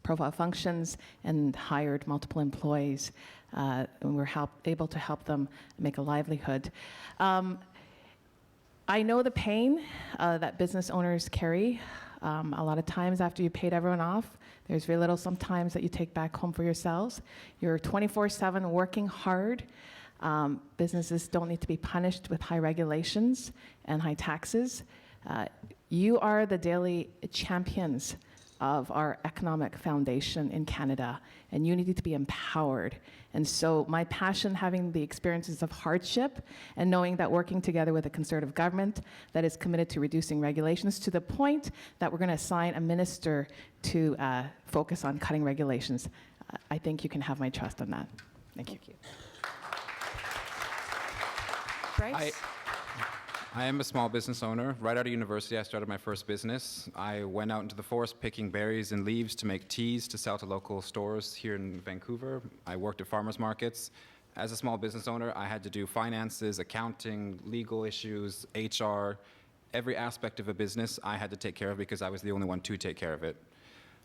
profile functions and hired multiple employees. And we were able to help them make a livelihood. I know the pain that business owners carry. A lot of times after you paid everyone off, there's very little sometimes that you take back home for yourselves. You're 24/7 working hard. Businesses don't need to be punished with high regulations and high taxes. You are the daily champions of our economic foundation in Canada, and you need to be empowered. And so my passion, having the experiences of hardship and knowing that working together with a Conservative government that is committed to reducing regulations to the point that we're going to assign a minister to focus on cutting regulations, I think you can have my trust on that. Thank you. Bryce? I am a small business owner. Right out of university, I started my first business. I went out into the forest picking berries and leaves to make teas to sell to local stores here in Vancouver. I worked at farmers markets. As a small business owner, I had to do finances, accounting, legal issues, HR. Every aspect of a business I had to take care of because I was the only one to take care of it.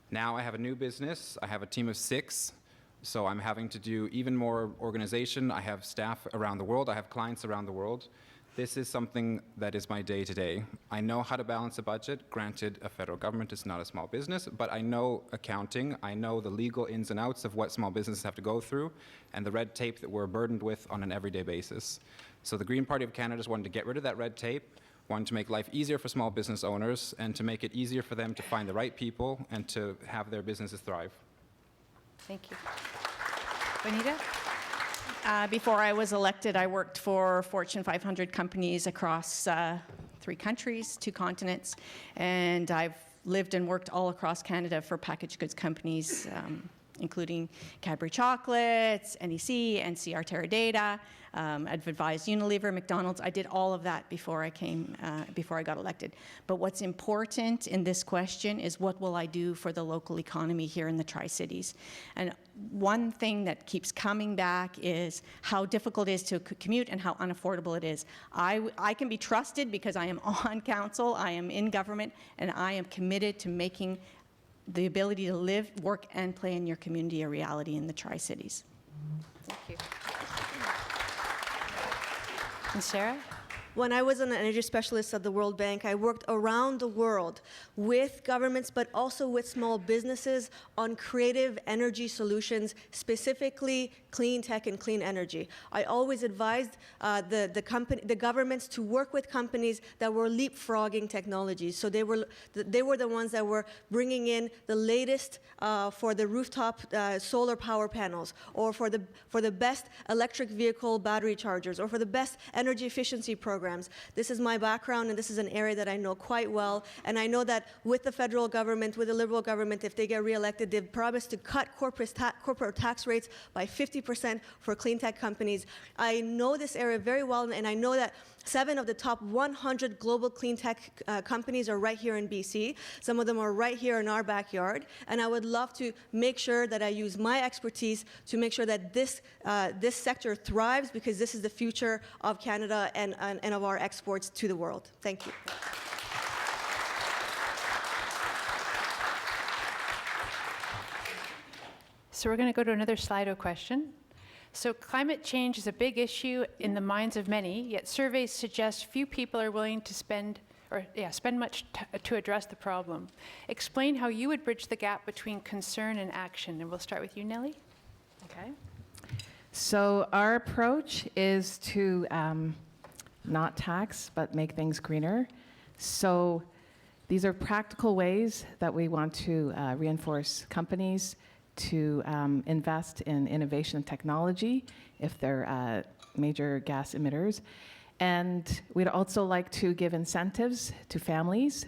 Now I have a new business. I have a team of 6. So I'm having to do even more organization. I have staff around the world. I have clients around the world. This is something that is my day-to-day. I know how to balance a budget. Granted, a federal government is not a small business, but I know accounting. I know the legal ins and outs of what small businesses have to go through and the red tape that we're burdened with on an everyday basis. So the Green Party of Canada is wanting to get rid of that red tape, wanting to make life easier for small business owners, and to make it easier for them to find the right people and to have their businesses thrive. Thank you. Bonita? Before I was elected, I worked for Fortune 500 companies across 3 countries, 2 continents, and I've lived and worked all across Canada for packaged goods companies, including Cadbury Chocolates, NEC, NCR Teradata. I've advised Unilever, McDonald's. I did all of that before I got elected. But what's important in this question is what will I do for the local economy here in the Tri-Cities? And one thing that keeps coming back is how difficult it is to commute and how unaffordable it is. I can be trusted because I am on council, I am in government, and I am committed to making the ability to live, work, and play in your community a reality in the Tri-Cities. Thank you. And Sarah? When I was an energy specialist at the World Bank, I worked around the world with governments, but also with small businesses on creative energy solutions, specifically clean tech and clean energy. I always advised the governments to work with companies that were leapfrogging technologies. So they were the ones that were bringing in the latest for the rooftop solar power panels, or for the best electric vehicle battery chargers, or for the best energy efficiency programs. This is my background, and this is an area that I know quite well. And I know that with the federal government, with the Liberal government, if they get reelected, they've promised to cut corporate tax rates by 50% for clean tech companies. I know this area very well, and I know that 7 of the top 100 global clean tech companies are right here in BC. Some of them are right here in our backyard. And I would love to make sure that I use my expertise to make sure that this sector thrives, because this is the future of Canada and of our exports to the world. Thank you. So we're going to go to another Slido question. So climate change is a big issue in the minds of many, yet surveys suggest few people are willing to spend much to address the problem. Explain how you would bridge the gap between concern and action. And we'll start with you, Nellie. Okay. So our approach is to not tax, but make things greener. So these are practical ways that we want to reinforce companies to invest in innovation and technology if they're major gas emitters. And we'd also like to give incentives to families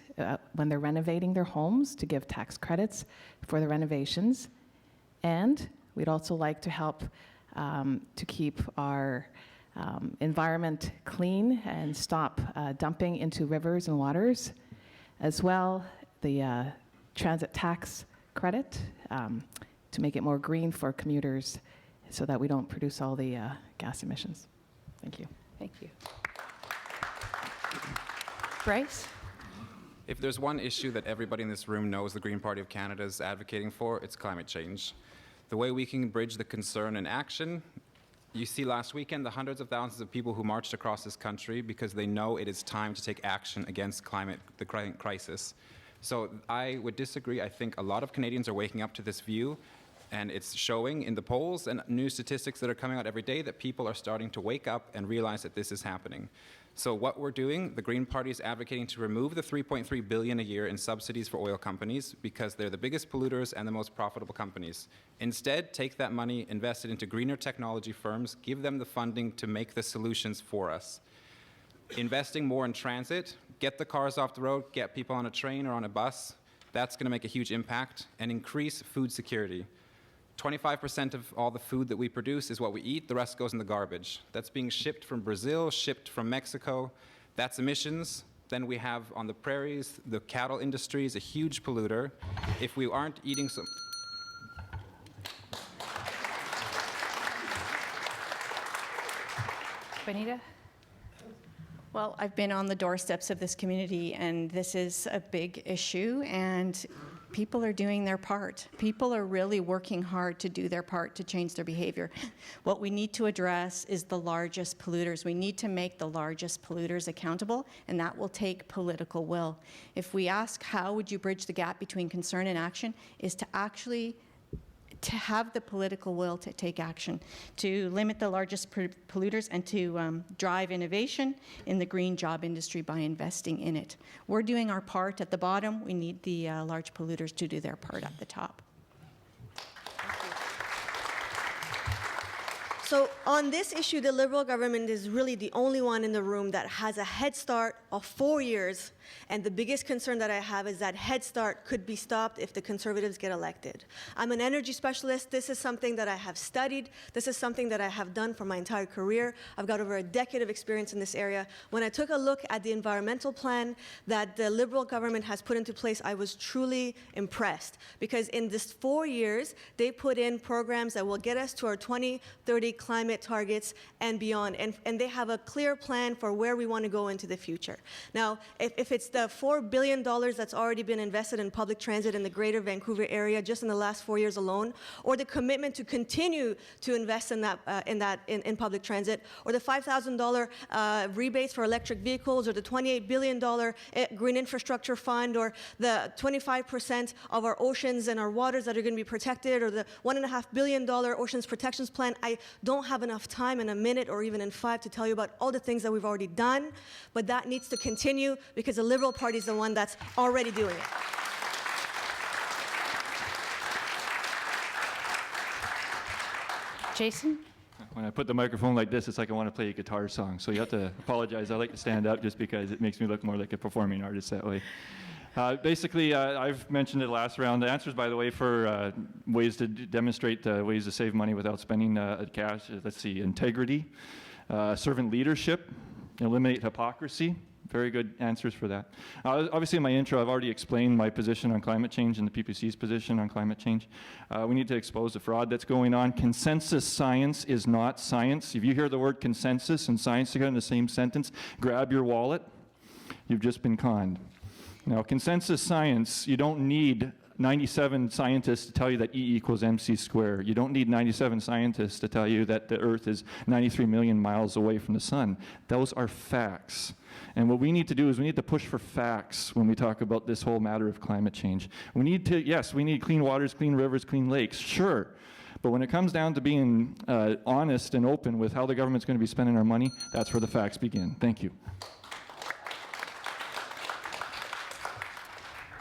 when they're renovating their homes to give tax credits for the renovations. And we'd also like to help to keep our environment clean and stop dumping into rivers and waters. As well, the transit tax credit to make it more green for commuters so that we don't produce all the gas emissions. Thank you. Thank you. Bryce? If there's one issue that everybody in this room knows the Green Party of Canada is advocating for, it's climate change. The way we can bridge the concern and action, you see last weekend the hundreds of thousands of people who marched across this country because they know it is time to take action against the climate crisis. So I would disagree. I think a lot of Canadians are waking up to this view, and it's showing in the polls and new statistics that are coming out every day that people are starting to wake up and realize that this is happening. So what we're doing, the Green Party is advocating to remove the $3.3 billion a year in subsidies for oil companies because they're the biggest polluters and the most profitable companies. Instead, take that money, invest it into greener technology firms, give them the funding to make the solutions for us. Investing more in transit, get the cars off the road, get people on a train or on a bus, that's going to make a huge impact, and increase food security. 25% of all the food that we produce is what we eat. The rest goes in the garbage. That's being shipped from Brazil, shipped from Mexico. That's emissions. Then we have on the prairies, the cattle industry is a huge polluter. If we aren't eating some... Benita? Well, I've been on the doorsteps of this community, and this is a big issue, and people are doing their part. People are really working hard to do their part to change their behavior. What we need to address is the largest polluters. We need to make the largest polluters accountable, and that will take political will. If we ask how would you bridge the gap between concern and action, is to actually have the political will to take action, to limit the largest polluters and to drive innovation in the green job industry by investing in it. We're doing our part at the bottom. We need the large polluters to do their part at the top. So on this issue, the Liberal government is really the only one in the room that has a head start of 4 years. And the biggest concern that I have is that head start could be stopped if the Conservatives get elected. I'm an energy specialist. This is something that I have studied. This is something that I have done for my entire career. I've got over a decade of experience in this area. When I took a look at the environmental plan that the Liberal government has put into place, I was truly impressed. Because in this 4 years, they put in programs that will get us to our 2030 climate targets and beyond. And they have a clear plan for where we want to go into the future. Now, if it's the $4 billion that's already been invested in public transit in the greater Vancouver area just in the last 4 years alone, or the commitment to continue to invest in in public transit, or the $5,000 rebates for electric vehicles, or the $28 billion green infrastructure fund, or the 25% of our oceans and our waters that are going to be protected, or the $1.5 billion Oceans Protections Plan, I don't have enough time in a minute or even in 5 to tell you about all the things that we've already done, but that needs to continue because the Liberal Party is the one that's already doing it. Jason? When I put the microphone like this, it's like I want to play a guitar song. So you have to apologize. I like to stand up just because it makes me look more like a performing artist that way. Basically, I've mentioned it last round. The answers, by the way, for ways to demonstrate ways to save money without spending cash, let's see, integrity, servant leadership, eliminate hypocrisy. Very good answers for that. Obviously, in my intro, I've already explained my position on climate change and the PPC's position on climate change. We need to expose the fraud that's going on. Consensus science is not science. If you hear the word consensus and science together in the same sentence, grab your wallet. You've just been conned. Now, consensus science, you don't need 97 scientists to tell you that E equals mc squared. You don't need 97 scientists to tell you that the Earth is 93 million miles away from the sun. Those are facts. And what we need to do is we need to push for facts when we talk about this whole matter of climate change. We need to, yes, we need clean waters, clean rivers, clean lakes, sure. But when it comes down to being honest and open with how the government's going to be spending our money, that's where the facts begin. Thank you.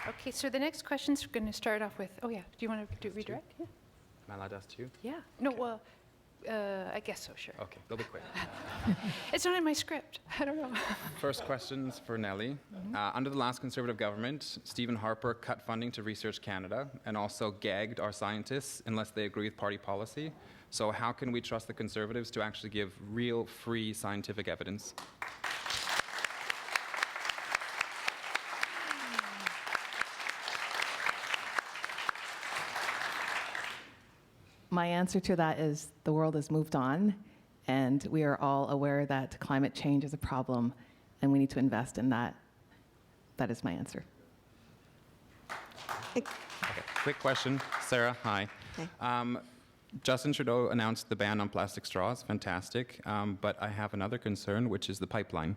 Okay, so the next question's going to start off with, oh yeah, do you want to redirect? Yeah. Am I allowed to ask you? Yeah. No, well, I guess so, sure. Okay, they'll be quick. It's not in my script. I don't know. First question's for Nellie. Under the last Conservative government, Stephen Harper cut funding to Research Canada and also gagged our scientists unless they agree with party policy. So how can we trust the Conservatives to actually give real, free scientific evidence? My answer to that is the world has moved on, and we are all aware that climate change is a problem, and we need to invest in that. That is my answer. Okay, quick question. Sarah, hi. Hi. Justin Trudeau announced the ban on plastic straws, fantastic, but I have another concern, which is the pipeline.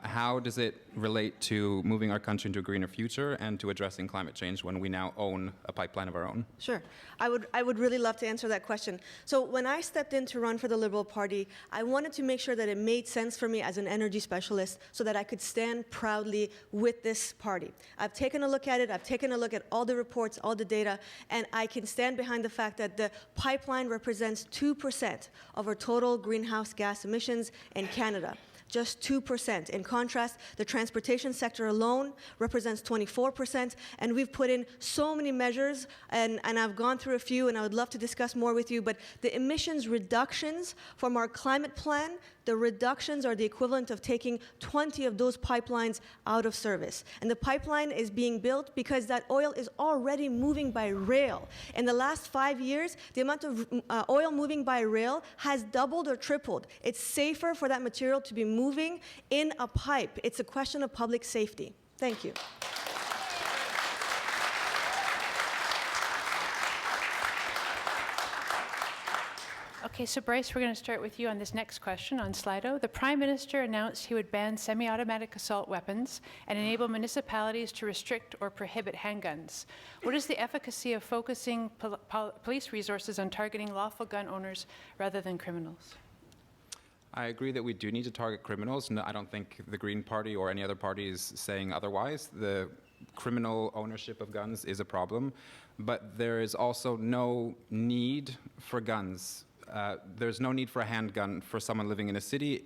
How does it relate to moving our country into a greener future and to addressing climate change when we now own a pipeline of our own? Sure. I would really love to answer that question. So when I stepped in to run for the Liberal Party, I wanted to make sure that it made sense for me as an energy specialist so that I could stand proudly with this party. I've taken a look at it, I've taken a look at all the reports, all the data, and I can stand behind the fact that the pipeline represents 2% of our total greenhouse gas emissions in Canada. Just 2%. In contrast, the transportation sector alone represents 24%, and we've put in so many measures, and I've gone through a few, and I would love to discuss more with you, but the emissions reductions from our climate plan, the reductions are the equivalent of taking 20 of those pipelines out of service. And the pipeline is being built because that oil is already moving by rail. In the last 5 years, the amount of oil moving by rail has doubled or tripled. It's safer for that material to be moving in a pipe. It's a question of public safety. Thank you. Okay, so Bryce, we're going to start with you on this next question on Slido. The Prime Minister announced he would ban semi-automatic assault weapons and enable municipalities to restrict or prohibit handguns. What is the efficacy of focusing police resources on targeting lawful gun owners rather than criminals? I agree that we do need to target criminals. No, I don't think the Green Party or any other party is saying otherwise. The criminal ownership of guns is a problem, but there is also no need for guns. There's no need for a handgun for someone living in a city.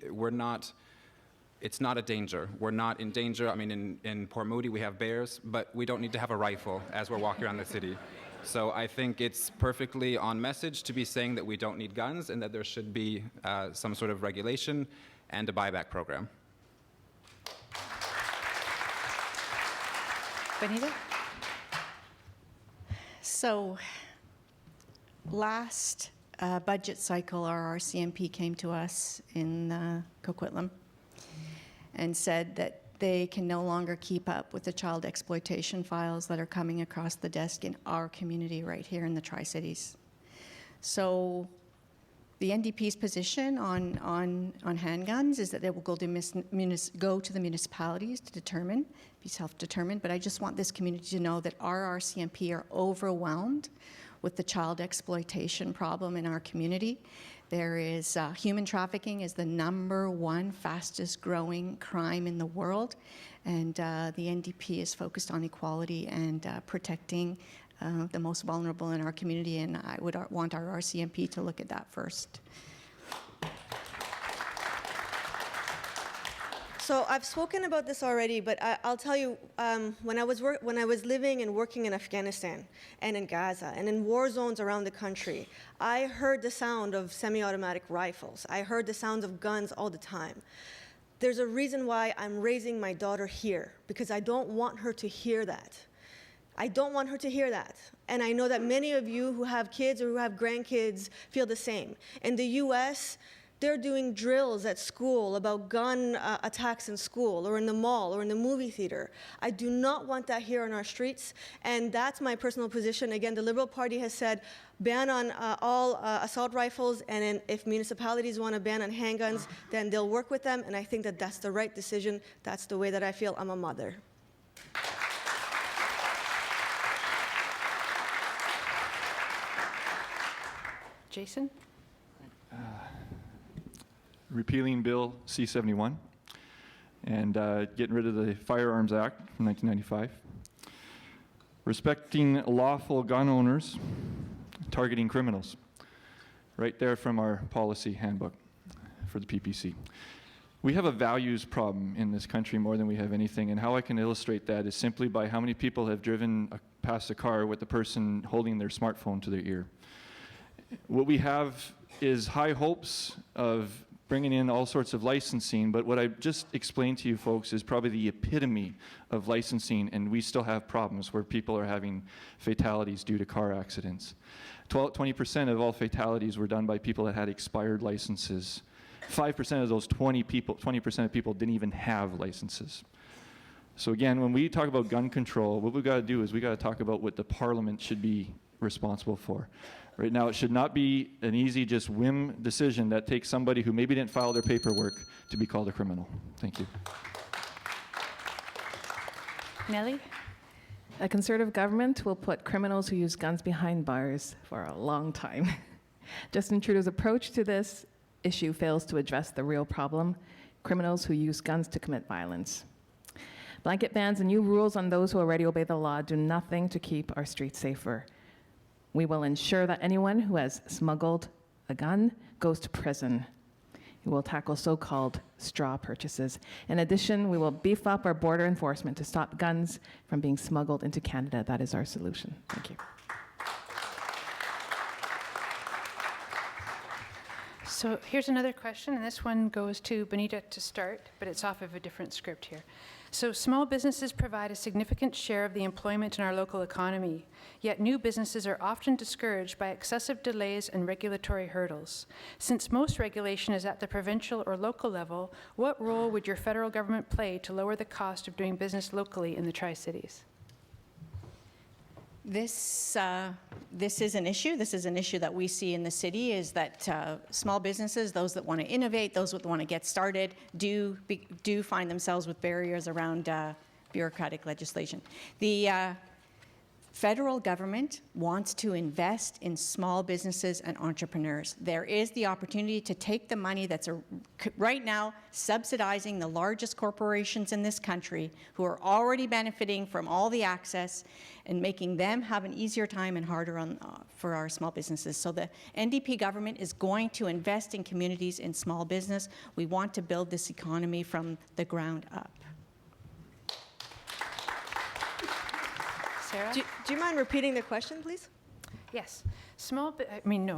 It's not a danger. We're not in danger. I mean, in Port Moody, we have bears, but we don't need to have a rifle as we're walking around the city. So I think it's perfectly on message to be saying that we don't need guns and that there should be some sort of regulation and a buyback program. Benita? So last budget cycle, our RCMP came to us in Coquitlam and said that they can no longer keep up with the child exploitation files that are coming across the desk in our community right here in the Tri-Cities. So the NDP's position on handguns is that they will go to the municipalities to determine, be self-determined, but I just want this community to know that our RCMP are overwhelmed with the child exploitation problem in our community. There is human trafficking is the #1 fastest growing crime in the world, and the NDP is focused on equality and protecting the most vulnerable in our community, and I would want our RCMP to look at that first. So I've spoken about this already, but I'll tell you, when I was living and working in Afghanistan and in Gaza and in war zones around the country, I heard the sound of semi-automatic rifles. I heard the sounds of guns all the time. There's a reason why I'm raising my daughter here, because I don't want her to hear that. I don't want her to hear that. And I know that many of you who have kids or who have grandkids feel the same. In the US, They're doing drills at school about gun attacks in school or in the mall or in the movie theater. I do not want that here on our streets, and that's my personal position. Again, the Liberal Party has said ban on all assault rifles, and then if municipalities want to ban on handguns, then they'll work with them, and I think that that's the right decision. That's the way that I feel. I'm a mother. Jason? Repealing Bill C-71 and getting rid of the Firearms Act from 1995. Respecting lawful gun owners, targeting criminals. Right there from our policy handbook for the PPC. We have a values problem in this country more than we have anything, and how I can illustrate that is simply by how many people have driven past a car with the person holding their smartphone to their ear. What we have is high hopes of bringing in all sorts of licensing, but what I just explained to you folks is probably the epitome of licensing, and we still have problems where people are having fatalities due to car accidents. 20% of all fatalities were done by people that had expired licenses. 5% of those 20% of people didn't even have licenses. So again, when we talk about gun control, what we've got to do is we've got to talk about what the Parliament should be responsible for. Right now, it should not be an easy, just whim decision that takes somebody who maybe didn't file their paperwork to be called a criminal. Thank you. Nellie? A Conservative government will put criminals who use guns behind bars for a long time. Justin Trudeau's approach to this issue fails to address the real problem, criminals who use guns to commit violence. Blanket bans and new rules on those who already obey the law do nothing to keep our streets safer. We will ensure that anyone who has smuggled a gun goes to prison. We will tackle so-called straw purchases. In addition, we will beef up our border enforcement to stop guns from being smuggled into Canada. That is our solution. Thank you. So here's another question, and this one goes to Benita to start, but it's off of a different script here. So small businesses provide a significant share of the employment in our local economy, yet new businesses are often discouraged by excessive delays and regulatory hurdles. Since most regulation is at the provincial or local level, what role would your federal government play to lower the cost of doing business locally in the Tri-Cities? This is an issue. This is an issue that we see in the city, is that small businesses, those that want to innovate, those that want to get started, do find themselves with barriers around bureaucratic legislation. The federal government wants to invest in small businesses and entrepreneurs. There is the opportunity to take the money that's right now subsidizing the largest corporations in this country who are already benefiting from all the access and making them have an easier time and harder for our small businesses. So the NDP government is going to invest in communities in small business. We want to build this economy from the ground up. Sarah? Do you mind repeating the question, please? Yes. No,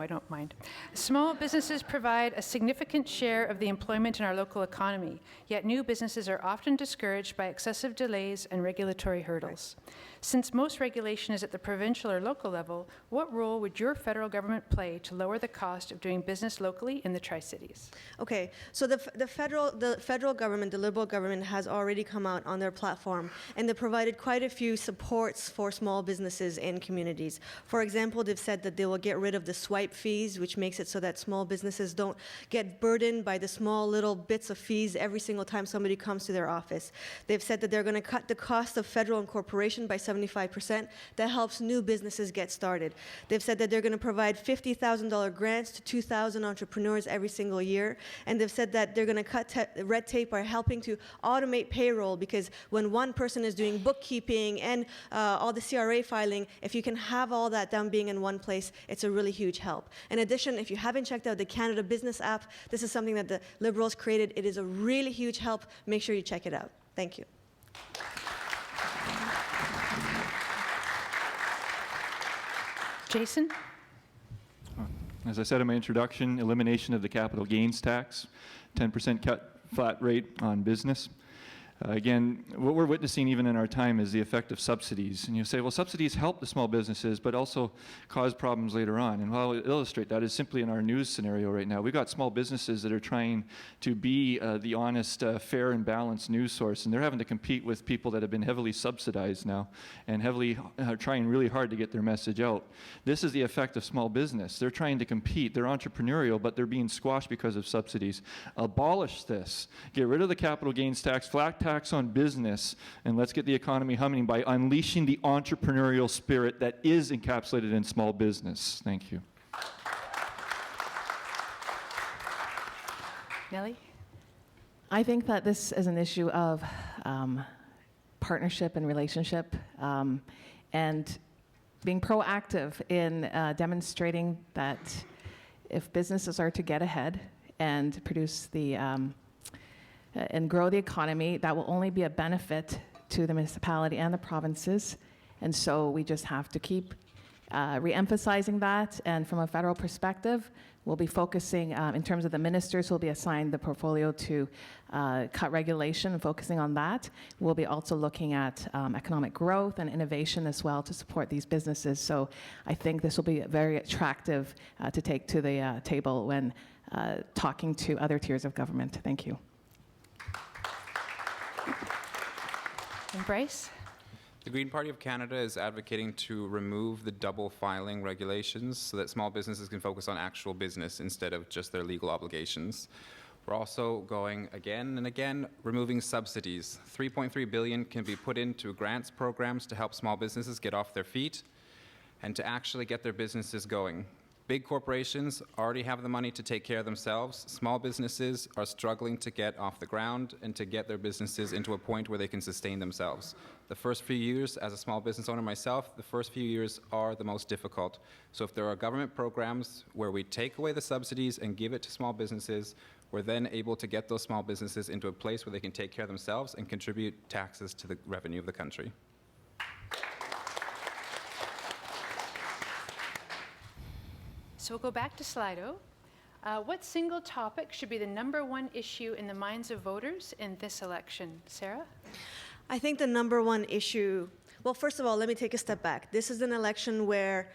I don't mind. Small businesses provide a significant share of the employment in our local economy, yet new businesses are often discouraged by excessive delays and regulatory hurdles. Since most regulation is at the provincial or local level, what role would your federal government play to lower the cost of doing business locally in the Tri-Cities? Okay, so the federal government, the Liberal government, has already come out on their platform, and they provided quite a few supports for small businesses and communities. For example, they've said that they will get rid of the swipe fees, which makes it so that small businesses don't get burdened by the small little bits of fees every single time somebody comes to their office. They've said that they're going to cut the cost of federal incorporation by 75%. That helps new businesses get started. They've said that they're going to provide $50,000 grants to 2,000 entrepreneurs every single year. And they've said that they're going to cut red tape by helping to automate payroll, because when one person is doing bookkeeping and all the CRA filing, if you can have all that done being in one place, it's a really huge help. In addition, if you haven't checked out the Canada Business app, this is something that the Liberals created. It is a really huge help. Make sure you check it out. Thank you. Jason? As I said in my introduction, elimination of the capital gains tax, 10% cut flat rate on business. Again, what we're witnessing even in our time is the effect of subsidies. And you say, well, subsidies help the small businesses, but also cause problems later on. And what I'll illustrate that is simply in our news scenario right now. We've got small businesses that are trying to be the honest, fair, and balanced news source, and they're having to compete with people that have been heavily subsidized now and heavily trying really hard to get their message out. This is the effect of small business. They're trying to compete. They're entrepreneurial, but they're being squashed because of subsidies. Abolish this. Get rid of the capital gains tax, flat tax on business, and let's get the economy humming by unleashing the entrepreneurial spirit that is encapsulated in small business. Thank you. Nellie? I think that this is an issue of partnership and relationship, and being proactive in demonstrating that if businesses are to get ahead and produce the and grow the economy, that will only be a benefit to the municipality and the provinces. And so we just have to keep re-emphasizing that. And from a federal perspective, we'll be focusing, in terms of the ministers who will be assigned the portfolio to cut regulation and focusing on that. We'll be also looking at economic growth and innovation as well to support these businesses. So I think this will be very attractive to take to the table when talking to other tiers of government. Thank you. And Bryce? The Green Party of Canada is advocating to remove the double filing regulations so that small businesses can focus on actual business instead of just their legal obligations. We're also going again and again, removing subsidies. $3.3 billion can be put into grants programs to help small businesses get off their feet and to actually get their businesses going. Big corporations already have the money to take care of themselves. Small businesses are struggling to get off the ground and to get their businesses into a point where they can sustain themselves. The first few years, as a small business owner myself, the first few years are the most difficult. So if there are government programs where we take away the subsidies and give it to small businesses, we're then able to get those small businesses into a place where they can take care of themselves and contribute taxes to the revenue of the country. So we'll go back to Slido. What single topic should be the #1 issue in the minds of voters in this election? Sarah? I think the #1 issue, well, first of all, let me take a step back. This is an election where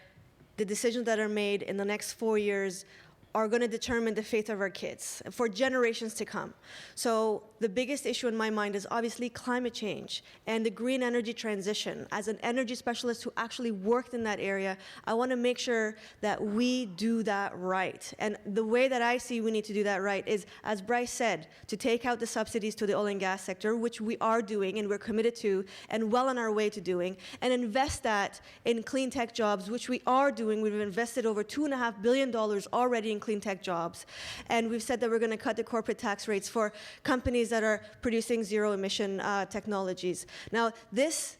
the decisions that are made in the next 4 years are going to determine the fate of our kids for generations to come. So the biggest issue in my mind is obviously climate change and the green energy transition. As an energy specialist who actually worked in that area, I want to make sure that we do that right. And the way that I see we need to do that right is, as Bryce said, to take out the subsidies to the oil and gas sector, which we are doing and we're committed to and well on our way to doing, and invest that in clean tech jobs, which we are doing. We've invested over $2.5 billion already in clean tech jobs. And we've said that we're going to cut the corporate tax rates for companies that are producing zero emission technologies. Now, this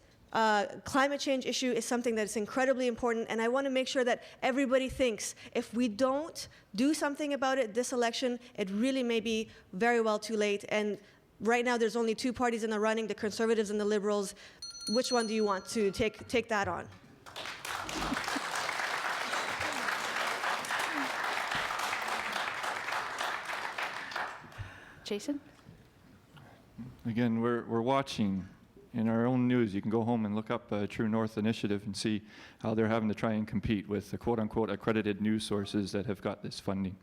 climate change issue is something that is incredibly important, and I want to make sure that everybody thinks if we don't do something about it this election, it really may be very well too late. And right now, there's only 2 parties in the running, the Conservatives and the Liberals. Which one do you want to take that on? Jason? Again, we're watching in our own news. You can go home and look up True North Initiative and see how they're having to try and compete with the quote-unquote accredited news sources that have got this funding.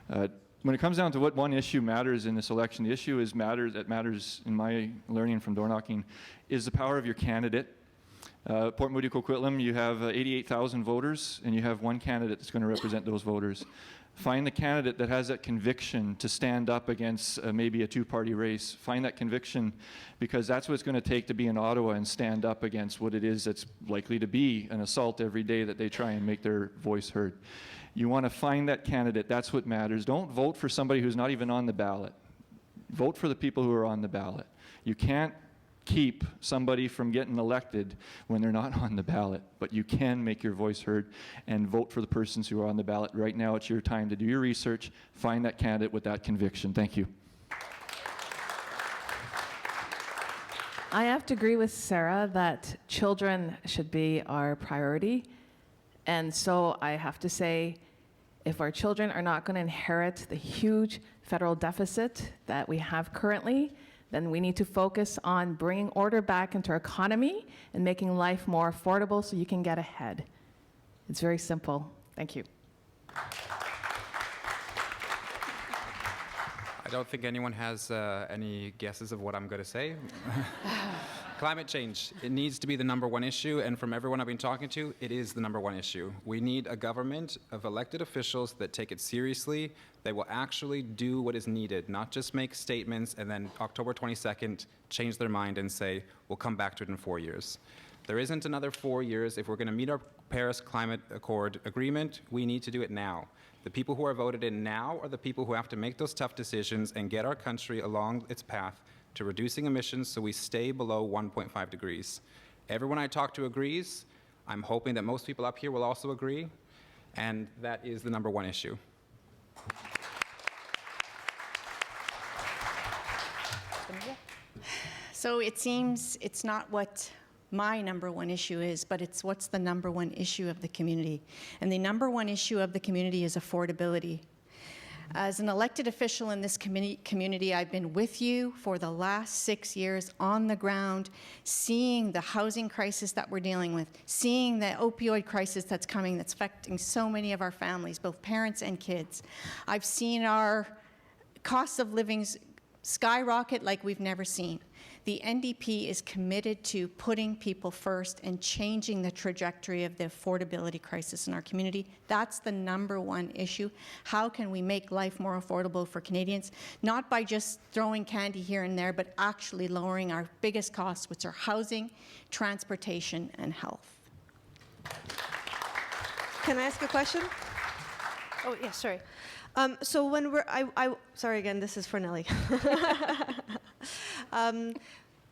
When it comes down to what one issue matters in this election, the issue that matters in my learning from door knocking is the power of your candidate. Port Moody Coquitlam, you have 88,000 voters, and you have one candidate that's going to represent those voters. Find the candidate that has that conviction to stand up against maybe a 2-party race. Find that conviction, because that's what it's going to take to be in Ottawa and stand up against what it is that's likely to be an assault every day that they try and make their voice heard. You want to find that candidate. That's what matters. Don't vote for somebody who's not even on the ballot. Vote for the people who are on the ballot. You can't keep somebody from getting elected when they're not on the ballot, but you can make your voice heard and vote for the persons who are on the ballot. Right now, it's your time to do your research, find that candidate with that conviction. Thank you. I have to agree with Sarah that children should be our priority. And so I have to say, if our children are not going to inherit the huge federal deficit that we have currently, then we need to focus on bringing order back into our economy and making life more affordable so you can get ahead. It's very simple. Thank you. I don't think anyone has any guesses of what I'm going to say. Climate change, it needs to be the #1 issue, and from everyone I've been talking to, it is the #1 issue. We need a government of elected officials that take it seriously, they will actually do what is needed, not just make statements and then October 22nd change their mind and say, we'll come back to it in 4 years. There isn't another 4 years. If we're going to meet our Paris Climate Accord agreement, we need to do it now. The people who are voted in now are the people who have to make those tough decisions and get our country along its path to reducing emissions so we stay below 1.5 degrees. Everyone I talk to agrees. I'm hoping that most people up here will also agree, and that is the #1 issue. So it seems it's not what my #1 issue is, but it's what's the #1 issue of the community. And the #1 issue of the community is affordability. As an elected official in this community, I've been with you for the last 6 years on the ground, seeing the housing crisis that we're dealing with, seeing the opioid crisis that's coming, that's affecting so many of our families, both parents and kids. I've seen our costs of living skyrocket like we've never seen. The NDP is committed to putting people first and changing the trajectory of the affordability crisis in our community. That's the #1 issue. How can we make life more affordable for Canadians? Not by just throwing candy here and there, but actually lowering our biggest costs, which are housing, transportation, and health. Can I ask a question? Oh, yeah, sorry. So when sorry again, this is for Nellie.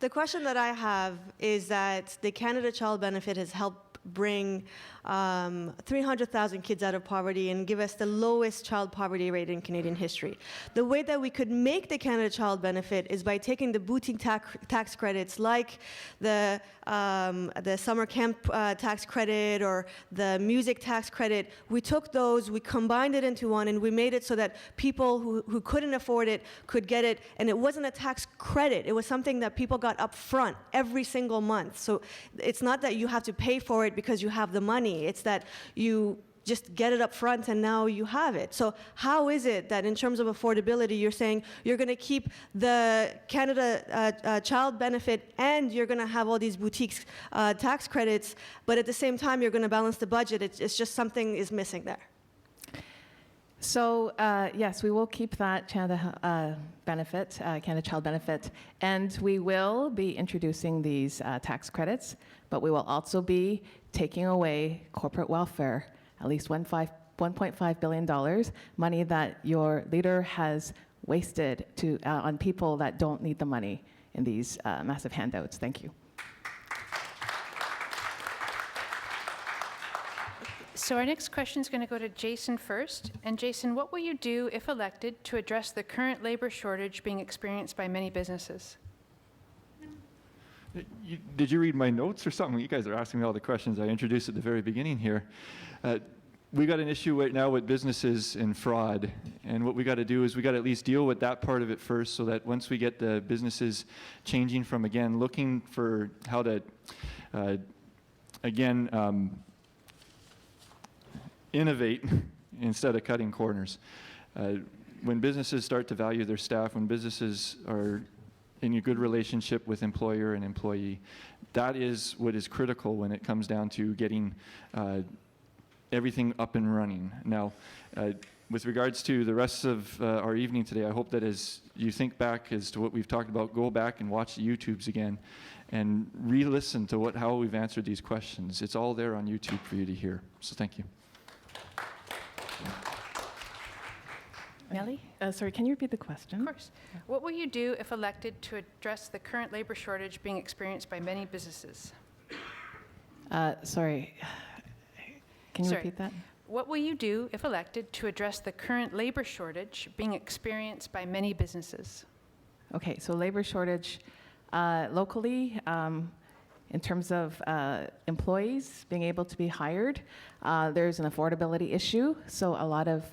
The question that I have is that the Canada Child Benefit has helped bring 300,000 kids out of poverty and give us the lowest child poverty rate in Canadian history. The way that we could make the Canada Child Benefit is by taking the booting tax credits like the summer camp tax credit or the music tax credit. We took those, we combined it into one, and we made it so that people who couldn't afford it could get it, and it wasn't a tax credit. It was something that people got up front every single month. So it's not that you have to pay for it because you have the money. It's that you just get it up front and now you have it. So how is it that in terms of affordability, you're saying you're going to keep the Canada Child Benefit and you're going to have all these boutiques tax credits, but at the same time you're going to balance the budget? It's just something is missing there. So yes, we will keep that Canada benefit, Canada Child Benefit, and we will be introducing these tax credits, but we will also be taking away corporate welfare, at least $1.5 billion, money that your leader has wasted on people that don't need the money in these massive handouts. Thank you. So our next question is going to go to Jason first. And Jason, what will you do, if elected, to address the current labor shortage being experienced by many businesses? Did you read my notes or something? You guys are asking me all the questions I introduced at the very beginning here. We got an issue right now with businesses and fraud, and what we got to do is we got to at least deal with that part of it first, so that once we get the businesses changing from, again, looking for how to, innovate instead of cutting corners. When businesses start to value their staff, when businesses are in a good relationship with employer and employee, that is what is critical when it comes down to getting everything up and running. Now, with regards to the rest of our evening today, I hope that as you think back as to what we've talked about, go back and watch the YouTubes again and re-listen to how we've answered these questions. It's all there on YouTube for you to hear. So thank you. Nellie? Sorry, can you repeat the question? Of course. What will you do, if elected, to address the current labor shortage being experienced by many businesses? Sorry, can you repeat that? What will you do, if elected, to address the current labor shortage being experienced by many businesses? Okay, so labor shortage locally, in terms of employees being able to be hired, there's an affordability issue. So a lot of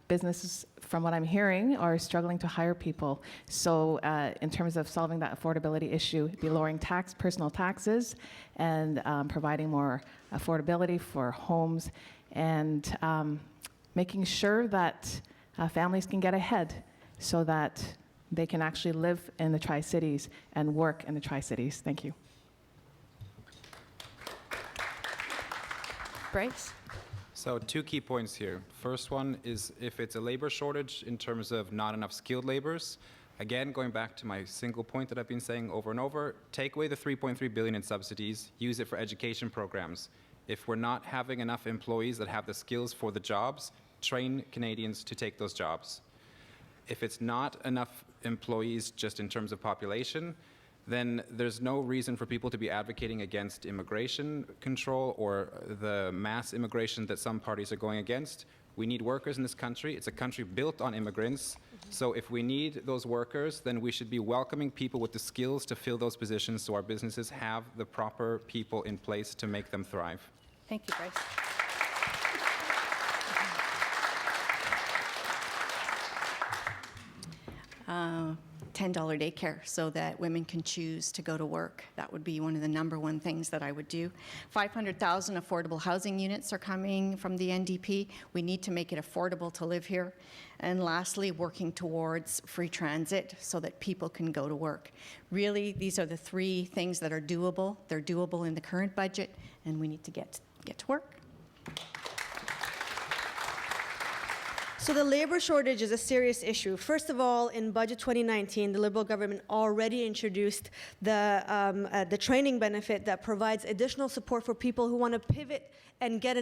businesses, from what I'm hearing, are struggling to hire people. So in terms of solving that affordability issue, it'd be lowering personal taxes and providing more affordability for homes and making sure that families can get ahead so that they can actually live in the Tri-Cities and work in the Tri-Cities. Thank you. Bryce? So 2 key points here. First one is if it's a labor shortage in terms of not enough skilled laborers, again, going back to my single point that I've been saying over and over, take away the $3.3 billion in subsidies, use it for education programs. If we're not having enough employees that have the skills for the jobs, train Canadians to take those jobs. If it's not enough employees just in terms of population, then there's no reason for people to be advocating against immigration control or the mass immigration that some parties are going against. We need workers in this country. It's a country built on immigrants. So if we need those workers, then we should be welcoming people with the skills to fill those positions so our businesses have the proper people in place to make them thrive. Thank you, Bryce. $10 daycare so that women can choose to go to work. That would be one of the #1 things that I would do. 500,000 affordable housing units are coming from the NDP. We need to make it affordable to live here. And lastly, working towards free transit so that people can go to work. Really, these are the 3 things that are doable. They're doable in the current budget, and we need to get to work. So the labor shortage is a serious issue. First of all, in Budget 2019, the Liberal government already introduced the training benefit that provides additional support for people who want to pivot and get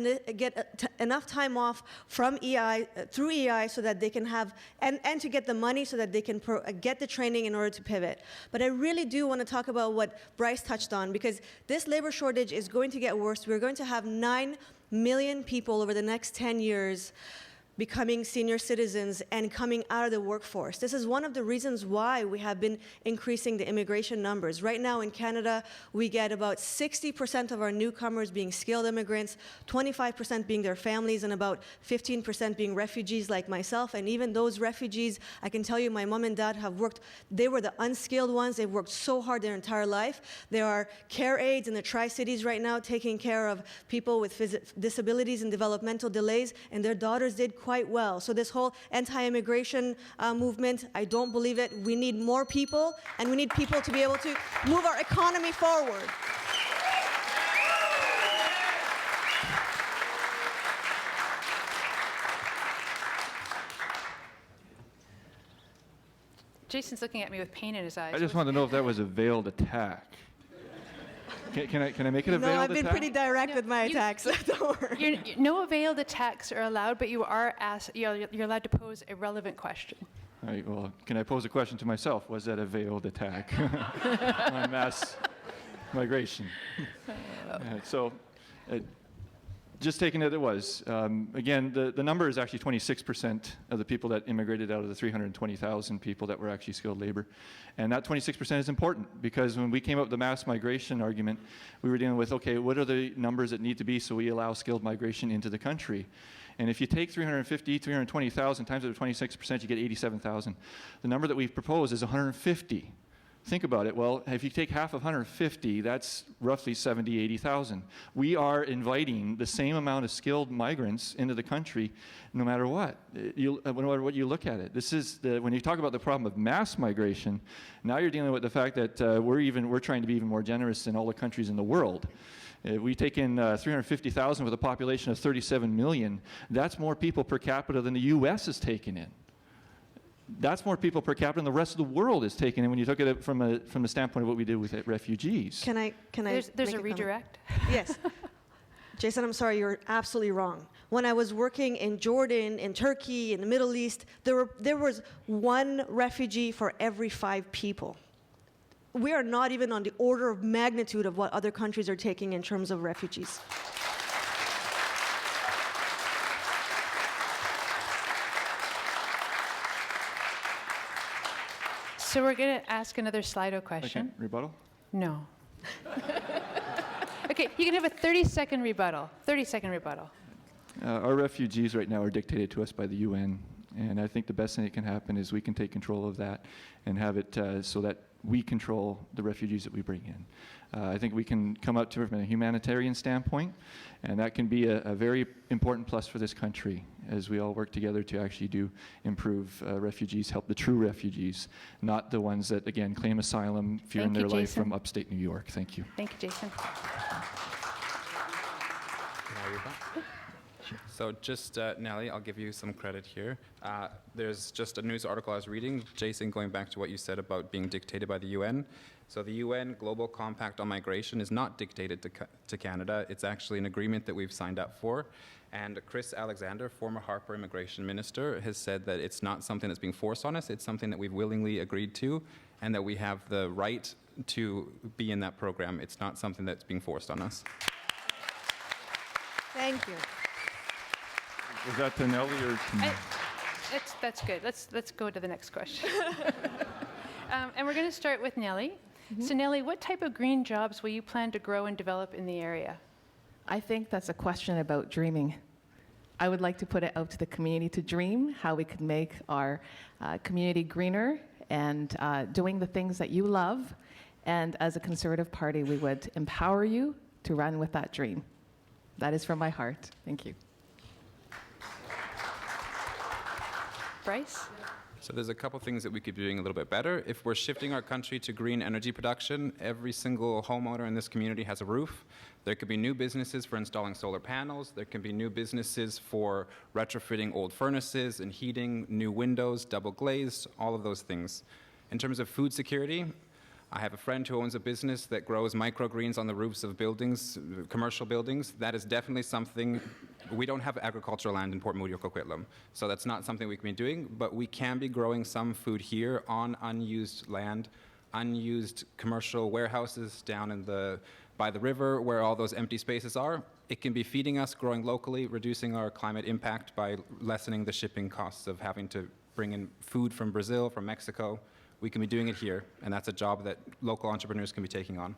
enough time off from EI, through EI, so that they can have, and to get the money so that they can get the training in order to pivot. But I really do want to talk about what Bryce touched on, because this labor shortage is going to get worse. We're going to have 9 million people over the next 10 years becoming senior citizens and coming out of the workforce. This is one of the reasons why we have been increasing the immigration numbers. Right now in Canada, we get about 60% of our newcomers being skilled immigrants, 25% being their families, and about 15% being refugees like myself. And even those refugees, I can tell you my mom and dad have worked, they were the unskilled ones. They've worked so hard their entire life. There are care aides in the Tri-Cities right now taking care of people with disabilities and developmental delays, and their daughters did quite well. So this whole anti-immigration movement, I don't believe it. We need more people, and we need people to be able to move our economy forward. Jason's looking at me with pain in his eyes. I just want to know if that was a veiled attack. Can I make it a veiled attack? No, I've been pretty direct with my attacks. Don't worry. No veiled attacks are allowed, but you are asked. You're allowed to pose a relevant question. All right, well, can I pose a question to myself? Was that a veiled attack on mass migration? Just taking it was. Again, the number is actually 26% of the people that immigrated out of the 320,000 people that were actually skilled labor. And that 26% is important because when we came up with the mass migration argument, we were dealing with, okay, what are the numbers that need to be so we allow skilled migration into the country? And if you take 320,000 times it 26%, you get 87,000. The number that we've proposed is 150. Think about it. Well, if you take half of 150, that's roughly 70, 80,000. We are inviting the same amount of skilled migrants into the country no matter what. No matter what you look at it. This is when you talk about the problem of mass migration, now you're dealing with the fact that we're trying to be even more generous than all the countries in the world. We take in 350,000 with a population of 37 million. That's more people per capita than the U.S. is taking in. That's more people per capita than the rest of the world is taking in when you look at it from the standpoint of what we did with refugees. Can I There's make a redirect. Yes. Jason, I'm sorry, you're absolutely wrong. When I was working in Jordan, in Turkey, in the Middle East, there was 1 refugee for every 5 people. We are not even on the order of magnitude of what other countries are taking in terms of refugees. So we're going to ask another Slido question. Okay, rebuttal? No. Okay, you can have a 30-second rebuttal. 30-second rebuttal. Our refugees right now are dictated to us by the UN. And I think the best thing that can happen is we can take control of that and have it so that we control the refugees that we bring in. I think we can come up to it from a humanitarian standpoint, and that can be a very important plus for this country as we all work together to actually do improve refugees, help the true refugees, not the ones that, again, claim asylum, fearing Thank you, their life Jason. from upstate New York. Thank you. Thank you, Jason. So just, Nellie, I'll give you some credit here. There's just a news article I was reading, Jason, going back to what you said about being dictated by the UN. So the UN Global Compact on Migration is not dictated to Canada. It's actually an agreement that we've signed up for. And Chris Alexander, former Harper Immigration Minister, has said that it's not something that's being forced on us. It's something that we've willingly agreed to and that we have the right to be in that program. It's not something that's being forced on us. Thank you. Was that to Nellie or to me? That's good. Let's go to the next question. And we're going to start with Nellie. So Nellie, what type of green jobs will you plan to grow and develop in the area? I think that's a question about dreaming. I would like to put it out to the community to dream how we could make our community greener and doing the things that you love. And as a Conservative Party, we would empower you to run with that dream. That is from my heart. Thank you. Bryce? So there's a couple things that we could be doing a little bit better. If we're shifting our country to green energy production, every single homeowner in this community has a roof. There could be new businesses for installing solar panels. There can be new businesses for retrofitting old furnaces and heating, new windows, double glazed, all of those things. In terms of food security, I have a friend who owns a business that grows microgreens on the roofs of buildings, commercial buildings. That is definitely something. We don't have agricultural land in Port Moody or Coquitlam, so that's not something we can be doing, but we can be growing some food here on unused land, unused commercial warehouses down in by the river where all those empty spaces are. It can be feeding us, growing locally, reducing our climate impact by lessening the shipping costs of having to bring in food from Brazil, from Mexico. We can be doing it here, and that's a job that local entrepreneurs can be taking on.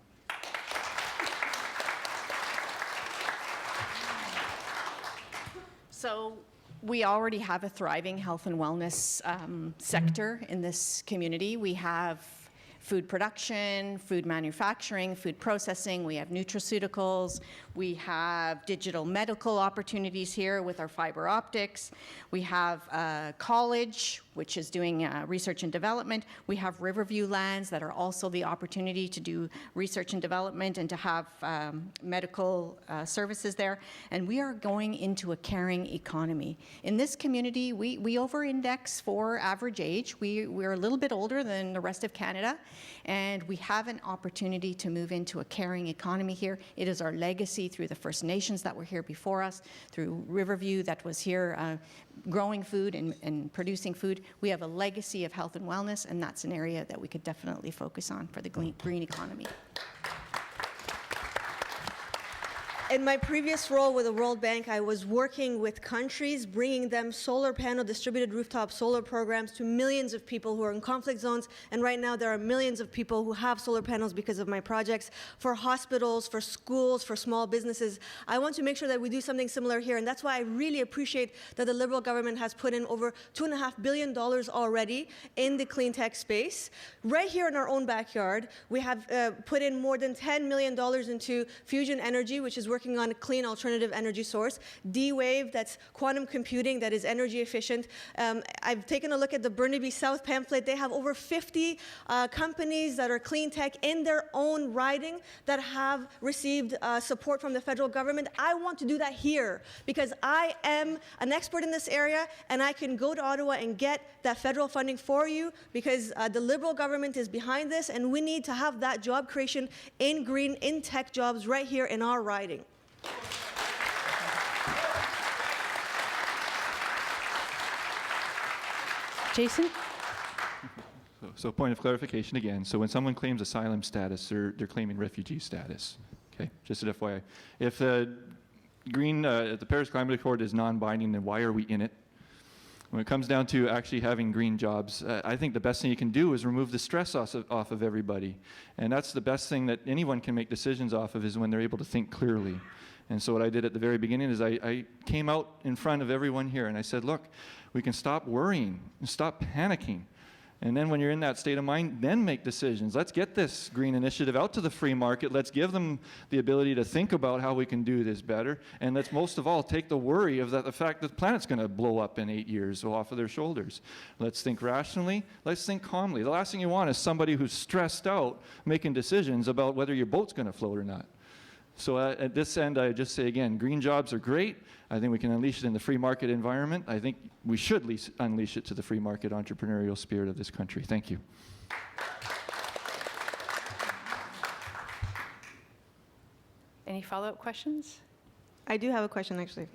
So we already have a thriving health and wellness sector in this community. We have food production, food manufacturing, food processing. We have nutraceuticals. We have digital medical opportunities here with our fiber optics. We have a college, which is doing research and development. We have Riverview lands that are also the opportunity to do research and development and to have medical services there. And we are going into a caring economy. In this community, we over-index for average age. We're a little bit older than the rest of Canada, and we have an opportunity to move into a caring economy here. It is our legacy through the First Nations that were here before us, through Riverview that was here growing food and producing food. We have a legacy of health and wellness, and that's an area that we could definitely focus on for the green economy. In my previous role with the World Bank, I was working with countries, bringing them solar panel, distributed rooftop solar programs to millions of people who are in conflict zones. And right now, there are millions of people who have solar panels because of my projects for hospitals, for schools, for small businesses. I want to make sure that we do something similar here. And that's why I really appreciate that the Liberal government has put in over $2.5 billion already in the clean tech space. Right here in our own backyard, we have put in more than $10 million into fusion energy, which is working on a clean alternative energy source. D-Wave, that's quantum computing, that is energy efficient. I've taken a look at the Burnaby South pamphlet. They have over 50 companies that are clean tech in their own riding that have received support from the federal government. I want to do that here because I am an expert in this area, and I can go to Ottawa and get that federal funding for you because the Liberal government is behind this, and we need to have that job creation in green, in tech jobs right here in our riding. Jason? So point of clarification again. So when someone claims asylum status, they're claiming refugee status. Okay, just an FYI. If the the Paris Climate Accord is non-binding, then why are we in it? When it comes down to actually having green jobs, I think the best thing you can do is remove the stress off of everybody. And that's the best thing that anyone can make decisions off of is when they're able to think clearly. And so what I did at the very beginning is I came out in front of everyone here and I said, look, we can stop worrying and stop panicking. And then when you're in that state of mind, then make decisions. Let's get this green initiative out to the free market. Let's give them the ability to think about how we can do this better. And let's most of all take the worry of the fact that the planet's going to blow up in 8 years off of their shoulders. Let's think rationally. Let's think calmly. The last thing you want is somebody who's stressed out making decisions about whether your boat's going to float or not. So at this end, I just say again, green jobs are great. I think we can unleash it in the free market environment. I think we should unleash it to the free market entrepreneurial spirit of this country. Thank you. Any follow-up questions? I do have a question, actually.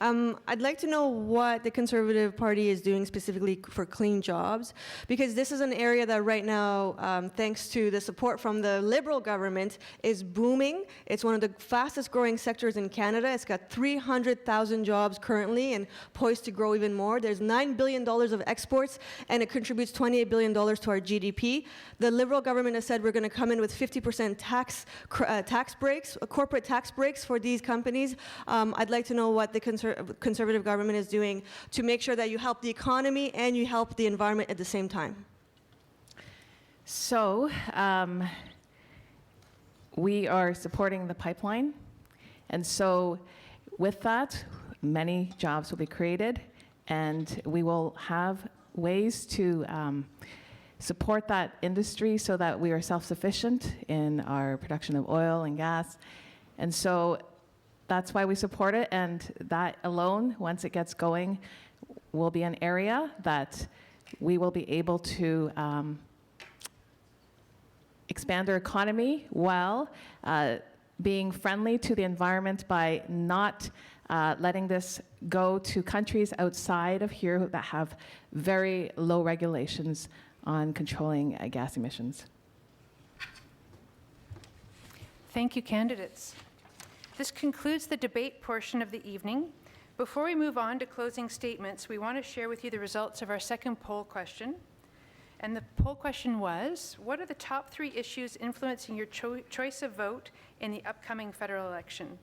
I'd like to know what the Conservative Party is doing specifically for clean jobs, because this is an area that right now, thanks to the support from the Liberal government, is booming. It's one of the fastest growing sectors in Canada. It's got 300,000 jobs currently and poised to grow even more. There's $9 billion of exports, and it contributes $28 billion to our GDP. The Liberal government has said we're going to come in with 50% tax breaks, corporate tax breaks for these companies. I'd like to know what the Conservative government is doing to make sure that you help the economy and you help the environment at the same time. So we are supporting the pipeline. And so with that, many jobs will be created, and we will have ways to support that industry so that we are self-sufficient in our production of oil and gas. And so that's why we support it, and that alone, once it gets going, will be an area that we will be able to expand our economy while being friendly to the environment by not letting this go to countries outside of here that have very low regulations on controlling gas emissions. Thank you, candidates. This concludes the debate portion of the evening. Before we move on to closing statements, we want to share with you the results of our second poll question. And the poll question was, what are the top 3 issues influencing your choice of vote in the upcoming federal election?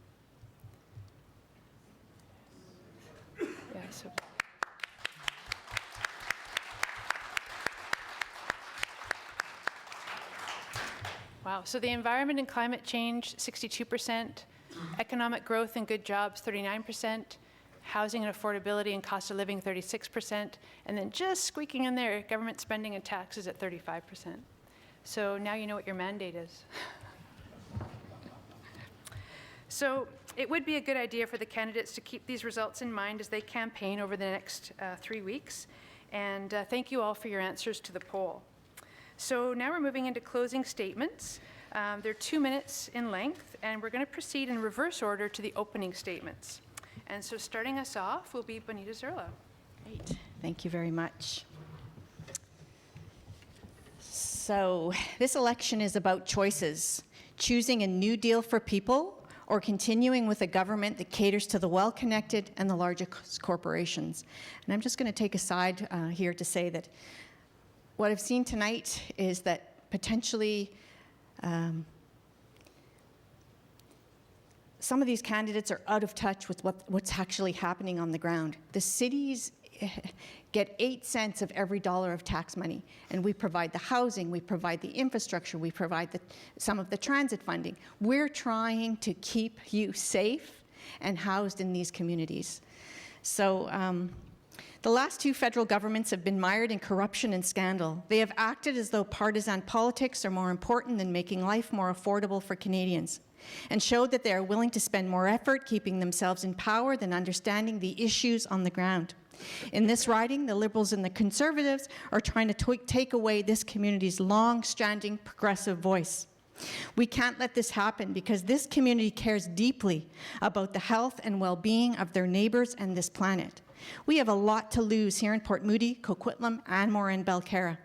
Wow, so the environment and climate change, 62%, economic growth and good jobs, 39%, housing and affordability and cost of living, 36%, and then just squeaking in there, government spending and taxes at 35%. So now you know what your mandate is. So it would be a good idea for the candidates to keep these results in mind as they campaign over the next 3 weeks. And thank you all for your answers to the poll. So now we're moving into closing statements. They're 2 minutes in length, and we're going to proceed in reverse order to the opening statements. And so starting us off will be Bonita Zerlo. Great. Thank you very much. So this election is about choices, choosing a new deal for people or continuing with a government that caters to the well-connected and the largest corporations. And I'm just going to take a side here to say that what I've seen tonight is that potentially some of these candidates are out of touch with what's actually happening on the ground. The cities get 8 cents of every dollar of tax money, and we provide the housing, we provide the infrastructure, we provide some of the transit funding. We're trying to keep you safe and housed in these communities. So the last 2 federal governments have been mired in corruption and scandal. They have acted as though partisan politics are more important than making life more affordable for Canadians, and showed that they are willing to spend more effort keeping themselves in power than understanding the issues on the ground. In this riding, the Liberals and the Conservatives are trying to take away this community's long-standing progressive voice. We can't let this happen because this community cares deeply about the health and well-being of their neighbours and this planet. We have a lot to lose here in Port Moody, Coquitlam, Anmore, and Belcarra.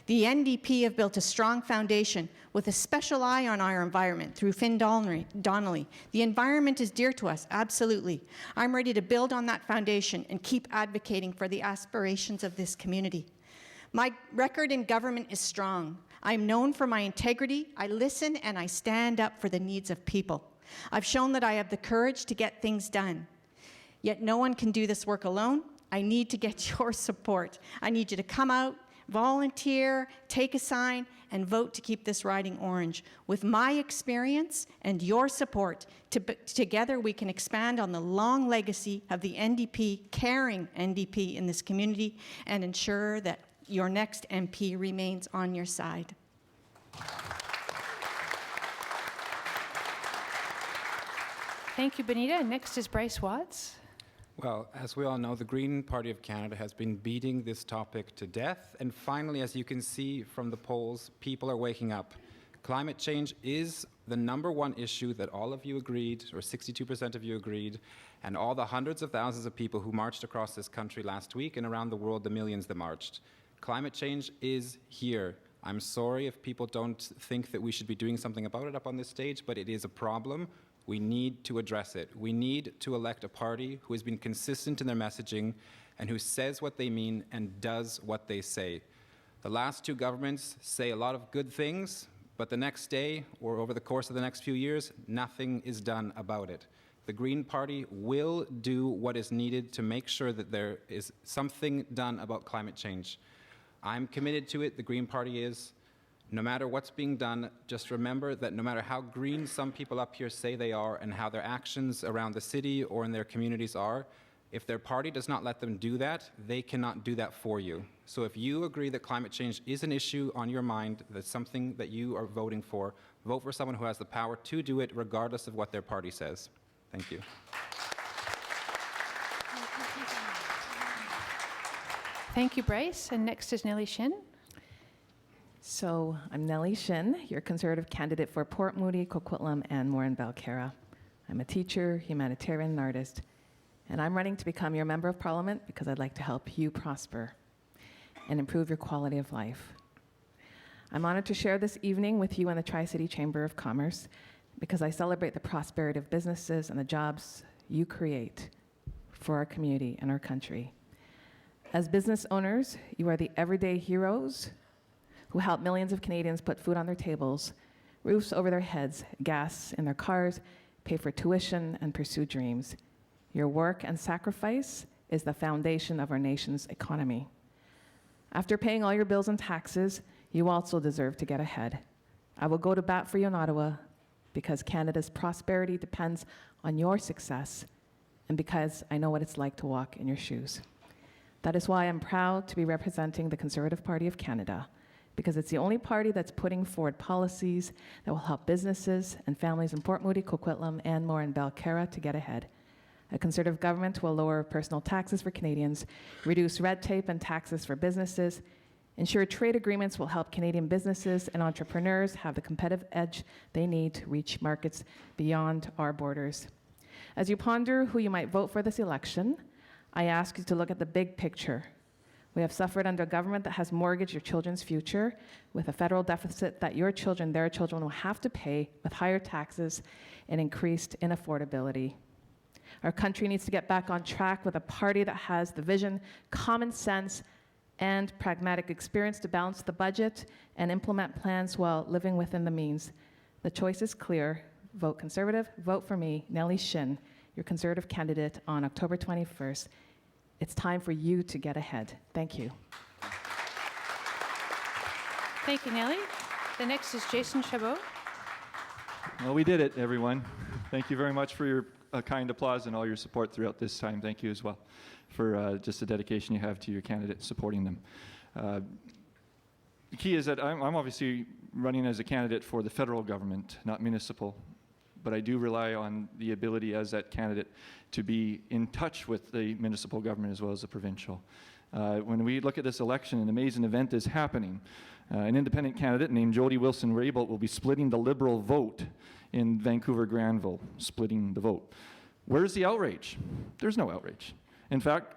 The NDP have built a strong foundation with a special eye on our environment through Finn Donnelly. The environment is dear to us, absolutely. I'm ready to build on that foundation and keep advocating for the aspirations of this community. My record in government is strong. I'm known for my integrity. I listen and I stand up for the needs of people. I've shown that I have the courage to get things done. Yet no one can do this work alone. I need to get your support. I need you to come out, volunteer, take a sign, and vote to keep this riding orange. With my experience and your support, together we can expand on the long legacy of the NDP, caring NDP in this community, and ensure that your next MP remains on your side. Thank you, Benita. Next is Bryce Watts. Well, as we all know, the Green Party of Canada has been beating this topic to death. And finally, as you can see from the polls, people are waking up. Climate change is the #1 issue that all of you agreed, or 62% of you agreed, and all the hundreds of thousands of people who marched across this country last week and around the world, the millions that marched. Climate change is here. I'm sorry if people don't think that we should be doing something about it up on this stage, but it is a problem. We need to address it. We need to elect a party who has been consistent in their messaging and who says what they mean and does what they say. The last two governments say a lot of good things, but the next day or over the course of the next few years, nothing is done about it. The Green Party will do what is needed to make sure that there is something done about climate change. I'm committed to it, the Green Party is. No matter what's being done, just remember that no matter how green some people up here say they are and how their actions around the city or in their communities are, if their party does not let them do that, they cannot do that for you. So if you agree that climate change is an issue on your mind, that's something that you are voting for, vote for someone who has the power to do it regardless of what their party says. Thank you. Thank you, Bryce. And next is Nellie Shin. So I'm Nellie Shin, your Conservative candidate for Port Moody, Coquitlam, and Morin-Balcarra. I'm a teacher, humanitarian, and artist, and I'm running to become your Member of Parliament because I'd like to help you prosper and improve your quality of life. I'm honored to share this evening with you in the Tri-City Chamber of Commerce because I celebrate the prosperity of businesses and the jobs you create for our community and our country. As business owners, you are the everyday heroes who help millions of Canadians put food on their tables, roofs over their heads, gas in their cars, pay for tuition, and pursue dreams. Your work and sacrifice is the foundation of our nation's economy. After paying all your bills and taxes, you also deserve to get ahead. I will go to bat for you in Ottawa because Canada's prosperity depends on your success and because I know what it's like to walk in your shoes. That is why I'm proud to be representing the Conservative Party of Canada, because it's the only party that's putting forward policies that will help businesses and families in Port Moody, Coquitlam, and Morin-Balcarra to get ahead. A Conservative government will lower personal taxes for Canadians, reduce red tape and taxes for businesses, ensure trade agreements will help Canadian businesses and entrepreneurs have the competitive edge they need to reach markets beyond our borders. As you ponder who you might vote for this election, I ask you to look at the big picture. We have suffered under a government that has mortgaged your children's future with a federal deficit that your children, their children, will have to pay with higher taxes and increased inaffordability. Our country needs to get back on track with a party that has the vision, common sense, and pragmatic experience to balance the budget and implement plans while living within the means. The choice is clear. Vote Conservative. Vote for me, Nellie Shin, your Conservative candidate on October 21st. It's time for you to get ahead. Thank you. Thank you, Nellie. The next is Jason Chabot. Well, we did it, everyone. Thank you very much for your kind applause and all your support throughout this time. Thank you as well for just the dedication you have to your candidate, supporting them. The key is that I'm obviously running as a candidate for the federal government, not municipal, but I do rely on the ability as that candidate to be in touch with the municipal government as well as the provincial. When we look at this election, an amazing event is happening. An independent candidate named Jody Wilson-Raybould will be splitting the Liberal vote in Vancouver-Granville, splitting the vote. Where's the outrage? There's no outrage. In fact,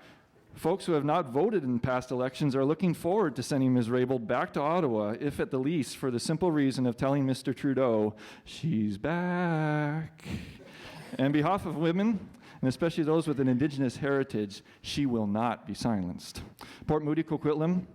folks who have not voted in past elections are looking forward to sending Ms. Raybould back to Ottawa, if at the least for the simple reason of telling Mr. Trudeau, she's back. On behalf of women, and especially those with an Indigenous heritage, she will not be silenced. Port Moody, Coquitlam,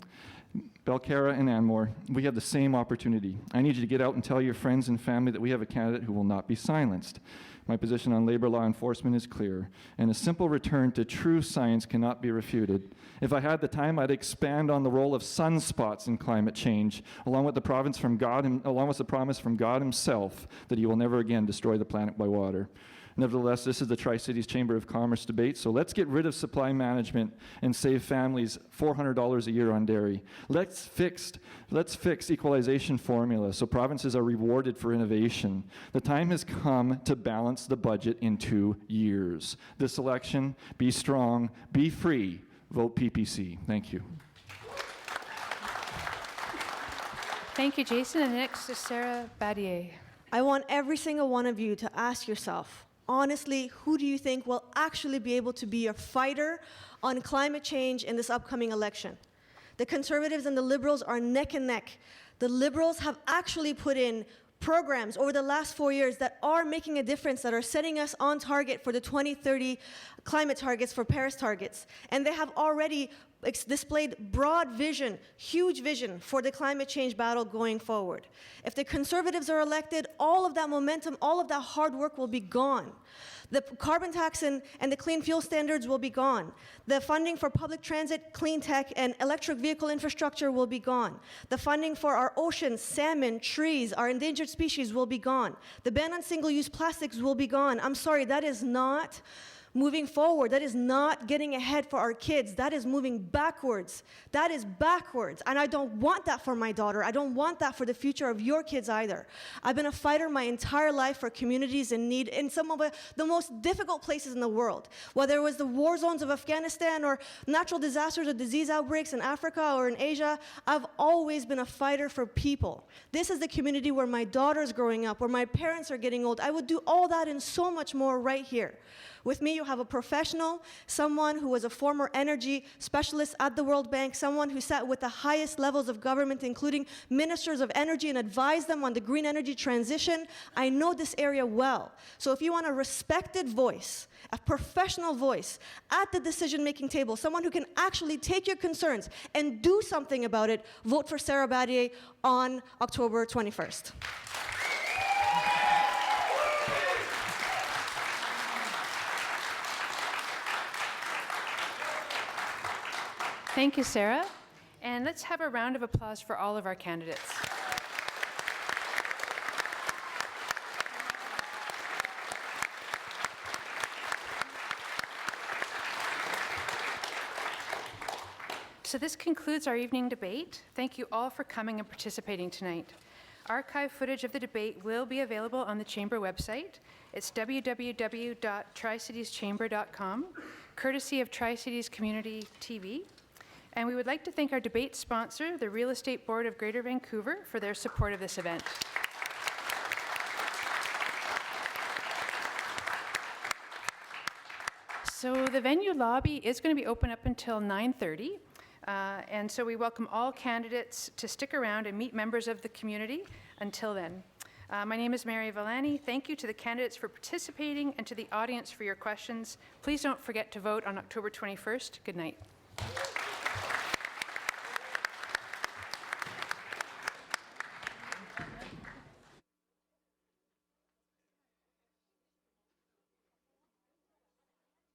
Belcarra and Anmore, we have the same opportunity. I need you to get out and tell your friends and family that we have a candidate who will not be silenced. My position on labor law enforcement is clear, and a simple return to true science cannot be refuted. If I had the time, I'd expand on the role of sunspots in climate change, along with the promise from God himself that he will never again destroy the planet by water. Nevertheless, this is the Tri-Cities Chamber of Commerce debate, so let's get rid of supply management and save families $400 a year on dairy. Let's fix equalization formula so provinces are rewarded for innovation. The time has come to balance the budget in 2 years. This election, be strong, be free, vote PPC. Thank you. Thank you, Jason. And next is Sarah Badier. I want every single one of you to ask yourself, honestly, who do you think will actually be able to be a fighter on climate change in this upcoming election? The Conservatives and the Liberals are neck and neck. The Liberals have actually put in programs over the last 4 years that are making a difference, that are setting us on target for the 2030 climate targets, for Paris targets. And they have already displayed broad vision, huge vision for the climate change battle going forward. If the Conservatives are elected, all of that momentum, all of that hard work will be gone. The carbon tax and the clean fuel standards will be gone. The funding for public transit, clean tech, and electric vehicle infrastructure will be gone. The funding for our oceans, salmon, trees, our endangered species will be gone. The ban on single-use plastics will be gone. I'm sorry, that is not moving forward. That is not getting ahead for our kids. That is moving backwards. That is backwards. And I don't want that for my daughter. I don't want that for the future of your kids either. I've been a fighter my entire life for communities in need in some of the most difficult places in the world. Whether it was the war zones of Afghanistan or natural disasters or disease outbreaks in Africa or in Asia, I've always been a fighter for people. This is the community where my daughter's growing up, where my parents are getting old. I would do all that and so much more right here. With me, you have a professional, someone who was a former energy specialist at the World Bank, someone who sat with the highest levels of government, including ministers of energy, and advised them on the green energy transition. I know this area well. So if you want a respected voice, a professional voice at the decision-making table, someone who can actually take your concerns and do something about it, vote for Sarah Badier on October 21st. Thank you, Sarah. And let's have a round of applause for all of our candidates. So this concludes our evening debate. Thank you all for coming and participating tonight. Archive footage of the debate will be available on the Chamber website. It's www.tricitieschamber.com, courtesy of Tri-Cities Community TV. And we would like to thank our debate sponsor, the Real Estate Board of Greater Vancouver, for their support of this event. So the venue lobby is going to be open up until 9:30. And so we welcome all candidates to stick around and meet members of the community until then. My name is Mary Villani. Thank you to the candidates for participating and to the audience for your questions. Please don't forget to vote on October 21st. Good night.